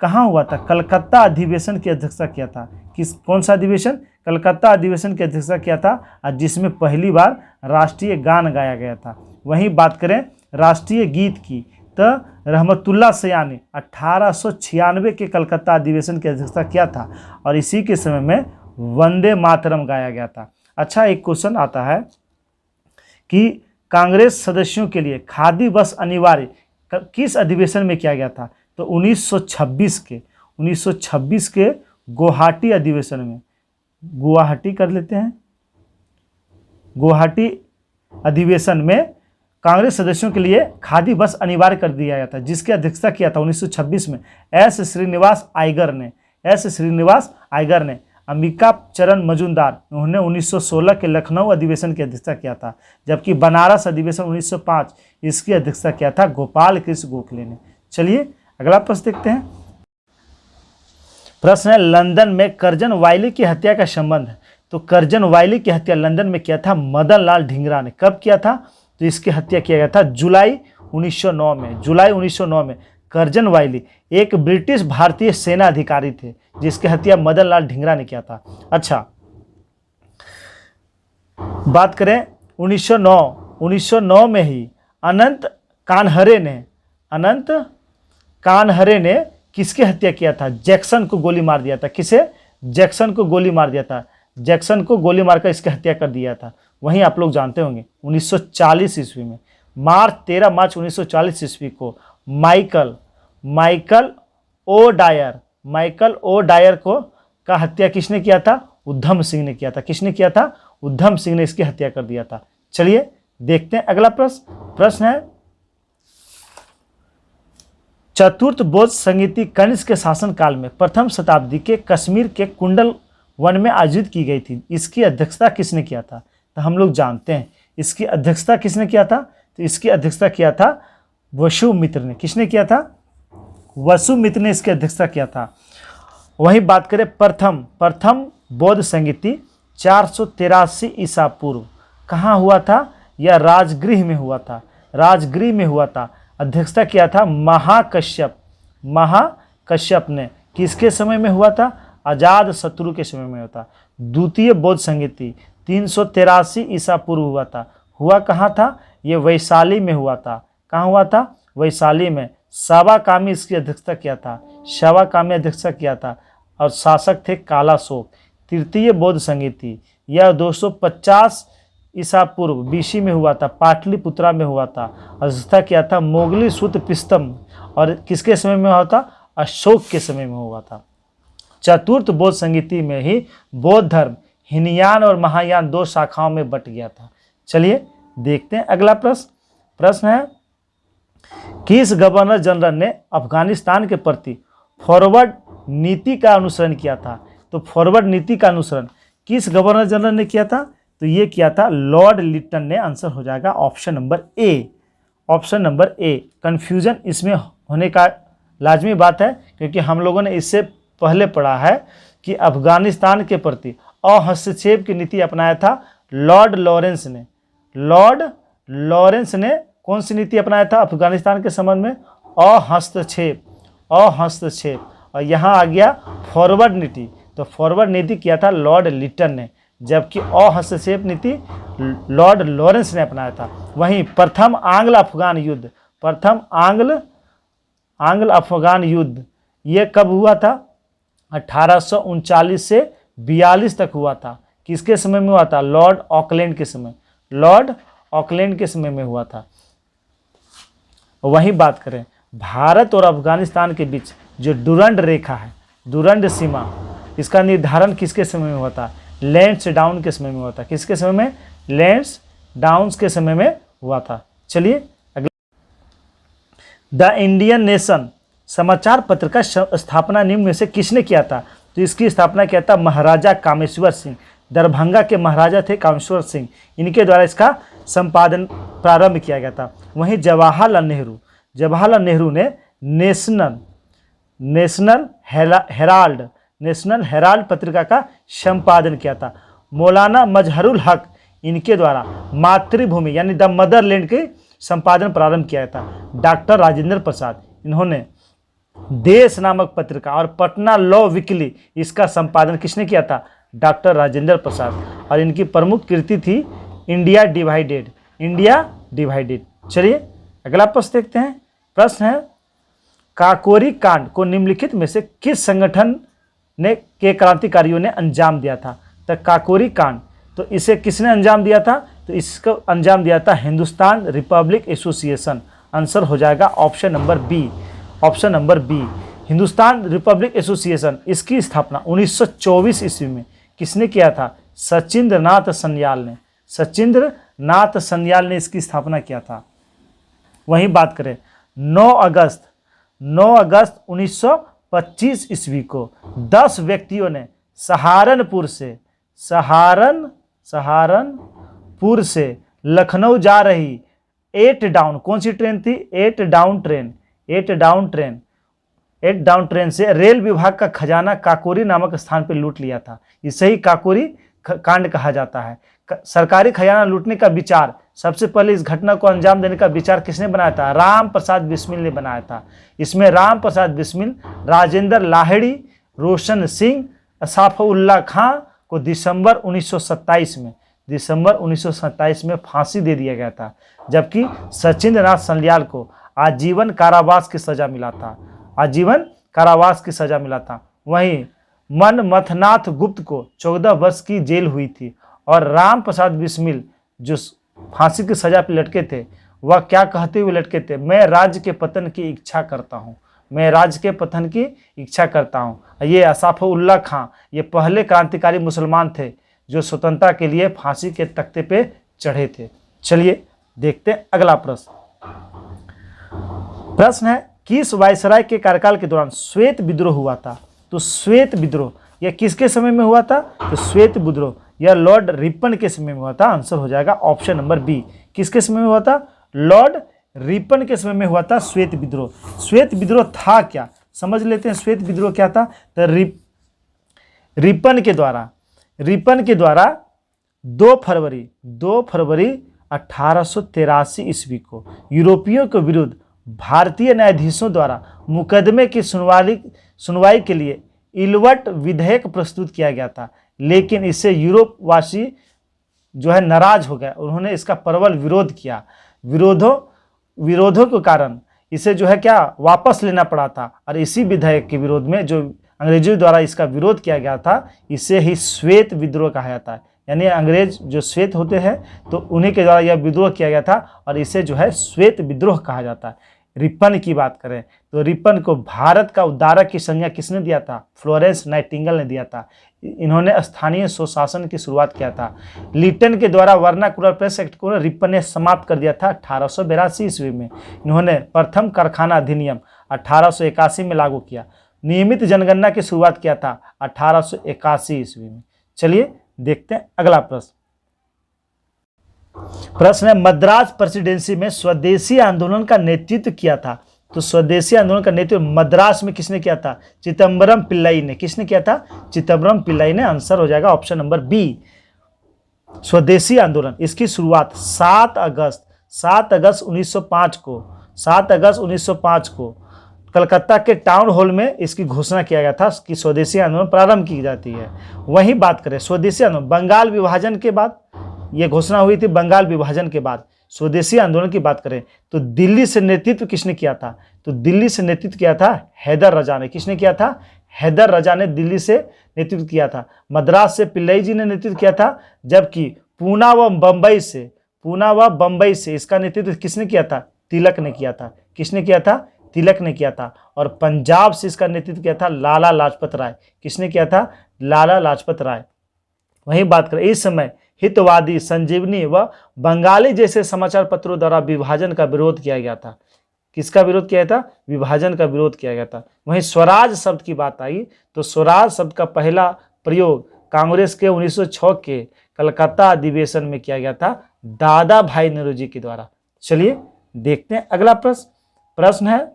कहाँ हुआ था? कलकत्ता अधिवेशन की अध्यक्षता किया था। कौन सा अधिवेशन? कलकत्ता अधिवेशन की अध्यक्षता किया था, जिसमें पहली बार राष्ट्रीय गान गाया गया था। वहीं बात करें राष्ट्रीय गीत की तो रहमतुल्लाह सैय्यद ने 1896 के कलकत्ता अधिवेशन की अध्यक्षता किया था, और इसी के समय में वंदे मातरम गाया गया था। अच्छा, एक क्वेश्चन आता है कि कांग्रेस सदस्यों के लिए खादी बस अनिवार्य किस अधिवेशन में किया गया था? तो 1926 के गुवाहाटी अधिवेशन में। गुवाहाटी कर लेते हैं। गुवाहाटी अधिवेशन में कांग्रेस सदस्यों के लिए खादी बस अनिवार्य कर दिया गया था, जिसकी अध्यक्षता किया था 1926 में एस श्रीनिवास आइगर ने। अंबिका चरण मजूमदार, उन्होंने 1916 के लखनऊ अधिवेशन की अध्यक्षता किया था, जबकि बनारस अधिवेशन 1905 इसकी अध्यक्षता किया था गोपाल कृष्ण गोखले ने। चलिए अगला प्रश्न देखते हैं। प्रश्न है लंदन में कर्जन वायली की हत्या का संबंध है। तो कर्जन वायली की हत्या लंदन में किया था मदन लाल ढींगरा ने। कब किया था? तो इसकी हत्या किया गया था जुलाई 1909 में। जुलाई 1909 में कर्जन वायली एक ब्रिटिश भारतीय सेना अधिकारी थे, जिसकी हत्या मदन लाल ढींगरा ने किया था। अच्छा, बात करें 1909 में ही अनंत कानहरे ने किसकी हत्या किया था? जैक्सन को गोली मार दिया था। किसे? जैक्सन को गोली मार दिया था। जैक्सन को गोली मारकर इसकी हत्या कर दिया था। वहीं आप लोग जानते होंगे 1940 ईस्वी में 13 मार्च 1940 ईस्वी को माइकल ओ डायर को का हत्या किसने किया था? उधम सिंह ने किया था। किसने किया था? उधम सिंह ने इसकी हत्या कर दिया था। चलिए देखते हैं अगला प्रश्न है, चतुर्थ बौद्ध संगीति कनिष्क के शासन काल में प्रथम शताब्दी के कश्मीर के कुंडल वन में आयोजित की गई थी। इसकी अध्यक्षता किसने किया था? तो हम लोग जानते हैं इसकी अध्यक्षता किसने किया था। तो इसकी अध्यक्षता किया था वसुमित्र ने। किसने किया था? वसुमित्र ने इसकी अध्यक्षता किया था। वहीं बात करें प्रथम बौद्ध संगीति 483 ईसा पूर्व कहाँ हुआ था? यह राजगृह में हुआ था। राजगृह में हुआ था। अध्यक्षता किया था महाकश्यप ने। किसके समय में हुआ था? अजाद शत्रु के समय में हुआ था। द्वितीय बौद्ध संगीति 383 ईसा पूर्व हुआ था। हुआ कहाँ था? ये वैशाली में हुआ था। कहाँ हुआ था? वैशाली में। सावाकामी इसकी अध्यक्षता किया था। सावाकामी अध्यक्षता किया था और शासक थे कालाशोक। तृतीय बौद्ध संगीति यह 250 ईसा पूर्व बीसी में हुआ था। पाटलिपुत्रा में हुआ था। अध्यक्षता किया था मोगली सुत पिस्तम और किसके समय में हुआ था? अशोक के समय में हुआ था। चतुर्थ बौद्ध संगीति में ही बौद्ध धर्म हीनयान और महायान दो शाखाओं में बट गया था। चलिए देखते हैं अगला प्रश्न है, किस गवर्नर जनरल ने अफगानिस्तान के प्रति फॉरवर्ड नीति का अनुसरण किया था? तो फॉरवर्ड नीति का अनुसरण किस गवर्नर जनरल ने किया था? तो ये किया था लॉर्ड लिटन ने। आंसर हो जाएगा option number A. Option number A. Confusion इसमें होने का लाजमी बात है क्योंकि हम लोगों ने इससे पहले पढ़ा है कि अफगानिस्तान के प्रति अहस्तक्षेप की नीति अपनाया था लॉर्ड लॉरेंस ने। लॉर्ड लॉरेंस ने कौन सी नीति अपनाया था अफगानिस्तान के संबंध में? अहस्तक्षेप। और यहाँ आ गया फॉरवर्ड नीति। तो फॉरवर्ड नीति किया था लॉर्ड लिटन ने, जबकि अहस्तक्षेप नीति लॉर्ड लॉरेंस ने अपनाया था। वहीं प्रथम आंग्ल अफगान युद्ध ये कब हुआ था? 1839 से 42 तक हुआ था। किसके समय में हुआ था? लॉर्ड ऑकलैंड के समय में हुआ था। वहीं बात करें भारत और अफगानिस्तान के बीच जो डुरंड रेखा है, डुरंड सीमा, इसका निर्धारण किसके समय में हुआ था? लैंसडाउन के समय में हुआ था। किसके समय में? लैंसडाउन के समय में हुआ था। चलिए अगला, द इंडियन नेशन समाचार पत्र का स्थापना निम्न में से किसने किया था? तो इसकी स्थापना किया था महाराजा कामेश्वर सिंह। दरभंगा के महाराजा थे कामेश्वर सिंह। इनके द्वारा इसका संपादन प्रारंभ किया गया था। वहीं जवाहरलाल नेहरू ने नेशनल हेराल्ड पत्रिका का संपादन किया था। मौलाना मजहरुल हक इनके द्वारा मातृभूमि यानी द मदरलैंड के संपादन प्रारंभ किया था। डॉक्टर राजेंद्र प्रसाद इन्होंने देश नामक पत्रिका और पटना लॉ वीकली इसका संपादन किसने किया था? डॉक्टर राजेंद्र प्रसाद। और इनकी प्रमुख कृति थी इंडिया डिवाइडेड। चलिए अगला प्रश्न देखते हैं। प्रश्न है, काकोरी कांड को निम्नलिखित में से किस संगठन के क्रांतिकारियों ने अंजाम दिया था? तो काकोरी कांड तो इसे किसने अंजाम दिया था? तो इसको अंजाम दिया था हिंदुस्तान रिपब्लिक एसोसिएशन। आंसर हो जाएगा option number B. Hindustan republic association इसकी स्थापना 1924 ईस्वी में किसने किया था? सचिंद्र नाथ सन्याल ने इसकी स्थापना किया था। वहीं बात करें 9 अगस्त 1925 ईस्वी को 10 व्यक्तियों ने सहारनपुर से लखनऊ जा रही 8 डाउन कौन सी ट्रेन थी? 8 डाउन ट्रेन से रेल विभाग का खजाना काकोरी नामक स्थान पर लूट लिया था। इसे ही काकोरी कांड कहा जाता है। सरकारी खजाना लूटने का विचार सबसे पहले इस घटना को अंजाम देने का विचार किसने बनाया था? राम प्रसाद बिस्मिल ने बनाया था। इसमें राम प्रसाद बिस्मिल, राजेंद्र लाहिड़ी, रोशन सिंह, असाफउल्लाह खां को दिसंबर 1927 में दिसंबर 1927 में फांसी दे दिया गया था, जबकि सचिंद्र नाथ सन्याल को आजीवन कारावास की सजा मिला था। आजीवन कारावास की सजा मिला था। वहीं मनमथनाथ गुप्त को 14 वर्ष की जेल हुई थी। और राम प्रसाद बिस्मिल जो फांसी की सजा पर लटके थे, वह क्या कहते हुए लटके थे? मैं राज्य के पतन की इच्छा करता हूँ, मैं राज्य के पतन की इच्छा करता हूँ। ये असाफउल्लाह खां, ये पहले क्रांतिकारी मुसलमान थे जो स्वतंत्रता के लिए फांसी के तख्ते पे चढ़े थे। चलिए देखते हैं अगला प्रश्न। प्रश्न है, किस वायसराय के कार्यकाल के दौरान श्वेत विद्रोह हुआ था? तो श्वेत विद्रोह यह किसके समय में हुआ था? तो श्वेत विद्रोह यह लॉर्ड रिपन के समय में हुआ था। आंसर हो जाएगा ऑप्शन नंबर बी। किसके समय में हुआ था? लॉर्ड रिपन के समय में हुआ था श्वेत विद्रोह। श्वेत विद्रोह था क्या, समझ लेते हैं। श्वेत विद्रोह क्या था? तो रिपन के द्वारा 2 फरवरी 1883 ईस्वी को यूरोपियों के विरुद्ध भारतीय न्यायाधीशों द्वारा मुकदमे की सुनवाई के लिए इलवट विधेयक प्रस्तुत किया गया था, लेकिन इससे यूरोप वासी जो है नाराज हो गए। उन्होंने इसका प्रबल विरोध किया। विरोधों के कारण इसे जो है क्या वापस लेना पड़ा था। और इसी विधेयक के विरोध में जो अंग्रेजों द्वारा इसका विरोध किया गया था, इसे ही श्वेत विद्रोह कहा जाता है। यानी अंग्रेज जो श्वेत होते हैं तो उन्हीं के द्वारा यह विद्रोह किया गया था और इसे जो है श्वेत विद्रोह कहा जाता है। रिपन की बात करें तो रिपन को भारत का उद्धारक की संज्ञा किसने दिया था? फ्लोरेंस नाइटिंगेल ने दिया था। इन्होंने स्थानीय स्वशासन की शुरुआत किया था। लिटन के द्वारा वर्नाकुलर प्रेस एक्ट को रिपन ने समाप्त कर दिया था 1882 ईस्वी में। इन्होंने प्रथम कारखाना अधिनियम 1881 में लागू किया। नियमित जनगणना की शुरुआत किया था 1881 ईस्वी में। चलिए देखते हैं अगला प्रश्न। प्रश्न है, मद्रास प्रेसिडेंसी में स्वदेशी आंदोलन का नेतृत्व किया था। तो स्वदेशी आंदोलन का नेतृत्व मद्रास में किसने किया था? चिदंबरम पिल्लई ने। किसने किया था? चिदंबरम पिल्लई ने। आंसर हो जाएगा ऑप्शन नंबर बी। स्वदेशी आंदोलन इसकी शुरुआत 7 अगस्त 1905 को कलकत्ता के टाउन हॉल में इसकी घोषणा किया गया था कि स्वदेशी आंदोलन प्रारंभ की जाती है। वहीं बात करें स्वदेशी आंदोलन बंगाल विभाजन के बाद, यह घोषणा हुई थी बंगाल विभाजन के बाद। स्वदेशी आंदोलन की बात करें तो दिल्ली से नेतृत्व किसने किया था? तो दिल्ली से नेतृत्व किया था हैदर रजा ने। किसने किया था? हैदर रजा ने दिल्ली से नेतृत्व किया था। मद्रास से पिल्लई जी ने नेतृत्व किया था, जबकि पूना व बम्बई से इसका नेतृत्व किसने किया था? तिलक ने किया था। किसने किया था? तिलक ने किया था। और पंजाब से इसका नेतृत्व किया था लाला लाजपत राय। किसने किया था? लाला लाजपत राय। वहीं बात करें इस समय हितवादी, संजीवनी व बंगाली जैसे समाचार पत्रों द्वारा विभाजन का विरोध किया गया था। किसका विरोध किया था? विभाजन का विरोध किया गया था। वहीं स्वराज शब्द की बात आई तो स्वराज शब्द का पहला प्रयोग कांग्रेस के 1906 के कलकत्ता अधिवेशन में किया गया था दादा भाई नौरोजी के द्वारा। चलिए देखते हैं अगला प्रश्न है,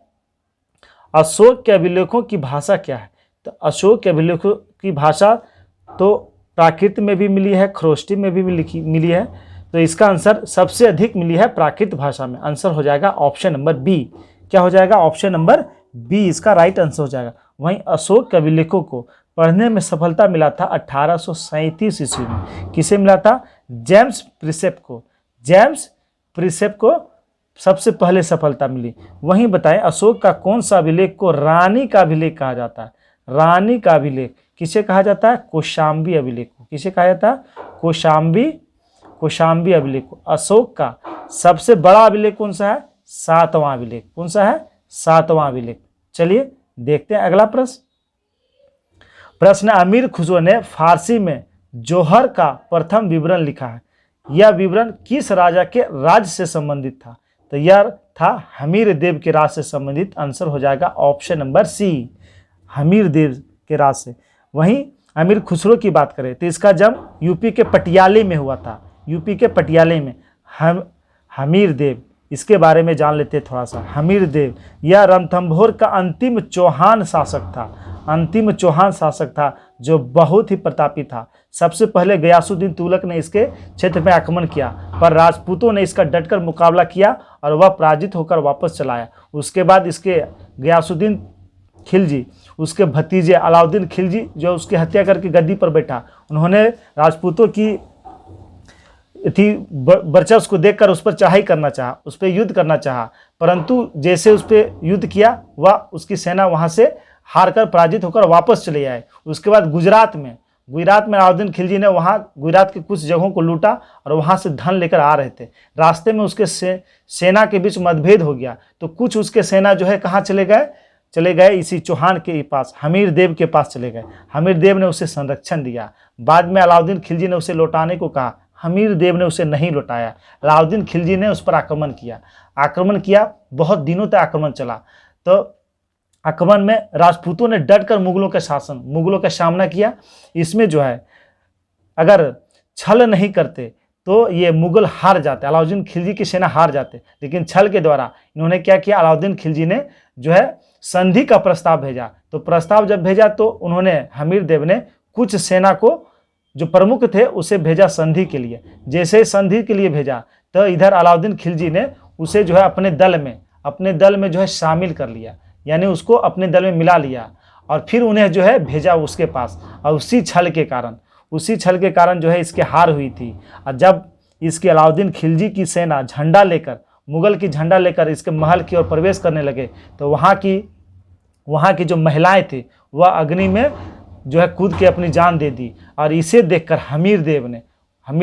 अशोक के अभिलेखों की भाषा क्या है? तो अशोक के अभिलेखों की भाषा तो प्राकृत में भी मिली है, खरोष्टी में भी मिली है। तो इसका आंसर सबसे अधिक मिली है प्राकृत भाषा में। आंसर हो जाएगा ऑप्शन नंबर बी। क्या हो जाएगा? ऑप्शन नंबर बी इसका राइट आंसर हो जाएगा। वहीं अशोक के अभिलेखों को पढ़ने में सफलता मिला था 1837 ईस्वी में। किसे मिला था? जेम्स प्रिसेप को सबसे पहले सफलता मिली। वहीं बताएं अशोक का कौन सा अभिलेख को रानी का अभिलेख कहा जाता है? रानी का अभिलेख किसे कहा जाता है? कौशाम्बी अभिलेख को। किसे कहा जाता है? कौशाम्बी अभिलेख को। अशोक का सबसे बड़ा अभिलेख कौन सा है? 7वां अभिलेख। कौन सा है? 7वां अभिलेख। चलिए देखते हैं अगला प्रश्न। अमीर खुसरो ने फारसी में जौहर का प्रथम विवरण लिखा है। यह विवरण किस राजा के राज्य से संबंधित था? तो यह था हमीर देव के राज से संबंधित। आंसर हो जाएगा ऑप्शन नंबर सी, हमीर देव के राज से। वहीं अमीर खुसरो की बात करें तो इसका जन्म यूपी के पटियाले में हुआ था। यूपी के पटियाले में हमीर देव, इसके बारे में जान लेते हैं थोड़ा सा। हमीर देव यह रणथंभौर का अंतिम चौहान शासक था जो बहुत ही प्रतापी था। सबसे पहले गयासुद्दीन तुगलक ने इसके क्षेत्र में आक्रमण किया, पर राजपूतों ने इसका डटकर मुकाबला किया और वह पराजित होकर वापस चला आया। उसके बाद इसके गयासुद्दीन खिलजी, उसके भतीजे अलाउद्दीन खिलजी जो उसकी हत्या करके गद्दी पर बैठा, उन्होंने राजपूतों की थी वर्चस्व को देखकर उस पर चढ़ाई करना चाहा, उस पर युद्ध करना चाहा, परंतु जैसे उस पर युद्ध किया वह उसकी सेना वहाँ से हारकर पराजित होकर वापस चले आए। उसके बाद गुजरात में अलाउद्दीन खिलजी ने वहाँ गुजरात की कुछ जगहों को लूटा और वहाँ से धन लेकर आ रहे थे। रास्ते में उसके सेना के बीच मतभेद हो गया, तो कुछ उसके सेना जो है कहाँ चले गए इसी चौहान के पास, हमीर देव के पास चले गए। हमीर देव ने उसे संरक्षण दिया। बाद में अलाउद्दीन खिलजी ने उसे लौटाने को कहा, हमीर देव ने उसे नहीं लौटाया। अलाउद्दीन खिलजी ने उस पर आक्रमण किया, बहुत दिनों तक आक्रमण चला। तो आक्रमण में राजपूतों ने डटकर मुगलों का सामना किया। इसमें जो है अगर छल नहीं करते तो ये मुगल हार जाते, अलाउद्दीन खिलजी की सेना हार जाते, लेकिन छल के द्वारा इन्होंने क्या किया, अलाउद्दीन खिलजी ने जो है संधि का प्रस्ताव भेजा। तो प्रस्ताव जब भेजा तो उन्होंने हमीर देव ने कुछ सेना को जो प्रमुख थे उसे भेजा संधि के लिए। जैसे संधि के लिए भेजा तो इधर अलाउद्दीन खिलजी ने उसे जो है अपने दल में जो है शामिल कर लिया, यानी उसको अपने दल में मिला लिया और फिर उन्हें जो है भेजा उसके पास। और उसी छल के कारण जो है इसकी हार हुई थी। और जब इसके अलाउद्दीन खिलजी की सेना मुगल की झंडा लेकर इसके महल की ओर प्रवेश करने लगे तो वहाँ की जो महिलाएं थी वह अग्नि में जो है कूद के अपनी जान दे दी। और इसे देखकर हमीर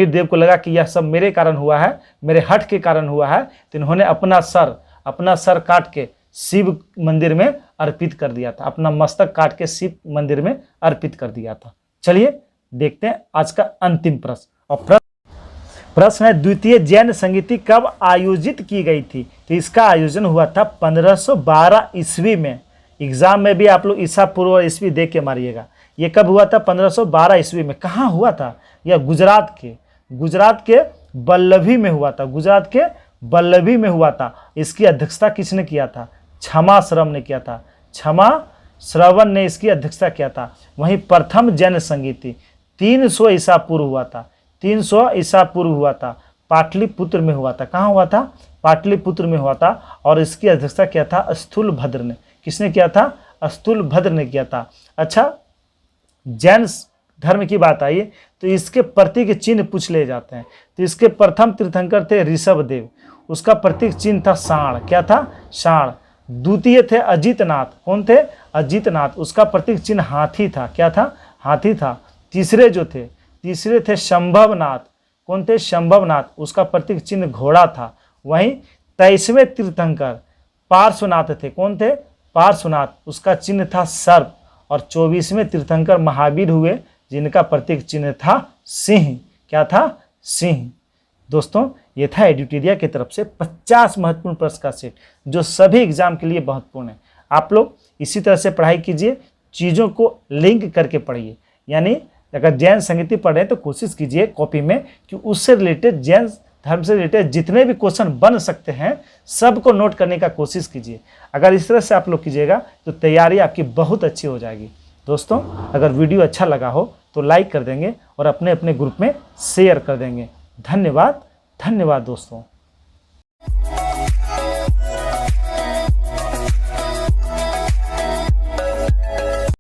देव को लगा कि यह सब मेरे कारण हुआ है, मेरे हठ के कारण हुआ है। तो इन्होंने अपना सर काट के शिव मंदिर में अर्पित कर दिया था, अपना मस्तक काट के शिव मंदिर में अर्पित कर दिया था। चलिए देखते हैं आज का अंतिम प्रश्न। और प्रश्न है, द्वितीय जैन संगीति कब आयोजित की गई थी? तो इसका आयोजन हुआ था 1512 ईस्वी में। एग्जाम में भी आप लोग ईसा पूर्व और ईस्वी देख के मारिएगा। ये कब हुआ था? 1512 ईस्वी में। कहाँ हुआ था? यह गुजरात के बल्लभी में हुआ था। इसकी अध्यक्षता किसने किया था? क्षमा श्रवण ने इसकी अध्यक्षता किया था। वहीं प्रथम जैन संगीति 300 ईसा पूर्व हुआ था, पाटलिपुत्र में हुआ था। कहाँ हुआ था? पाटलिपुत्र में हुआ था। और इसकी अध्यक्षता किया था स्थूलभद्र ने। किसने किया था? स्थूलभद्र ने किया था। अच्छा, जैन धर्म की बात आई तो इसके प्रतीक चिन्ह पूछ ले जाते हैं। तो इसके प्रथम तीर्थंकर थे ऋषभदेव, उसका प्रतीक चिन्ह था सांड। क्या था? सांड। द्वितीय थे अजितनाथ। कौन थे? अजितनाथ, उसका प्रतीक चिन्ह हाथी था। क्या था? हाथी था। तीसरे थे शंभवनाथ। कौन थे? शंभवनाथ, उसका प्रतीक चिन्ह घोड़ा था। वहीं 23वें तीर्थंकर पार्श्वनाथ थे। कौन थे? पार्श्वनाथ, उसका चिन्ह था सर्प। और 24वें तीर्थंकर महावीर हुए, जिनका प्रतीक चिन्ह था सिंह। क्या था? सिंह। दोस्तों, ये था एडुटेरिया की तरफ से 50 महत्वपूर्ण प्रश्न का सेट, जो सभी एग्जाम के लिए महत्वपूर्ण है। आप लोग इसी तरह से पढ़ाई कीजिए, चीज़ों को लिंक करके पढ़िए। यानी अगर जैन संगीति पढ़ रहे हैं तो कोशिश कीजिए कॉपी में कि उससे रिलेटेड, जैन धर्म से रिलेटेड जितने भी क्वेश्चन बन सकते हैं सबको नोट करने का कोशिश कीजिए। अगर इस तरह से आप लोग कीजिएगा तो तैयारी आपकी बहुत अच्छी हो जाएगी। दोस्तों, अगर वीडियो अच्छा लगा हो तो लाइक कर देंगे और अपने अपने ग्रुप में शेयर कर देंगे। धन्यवाद दोस्तों।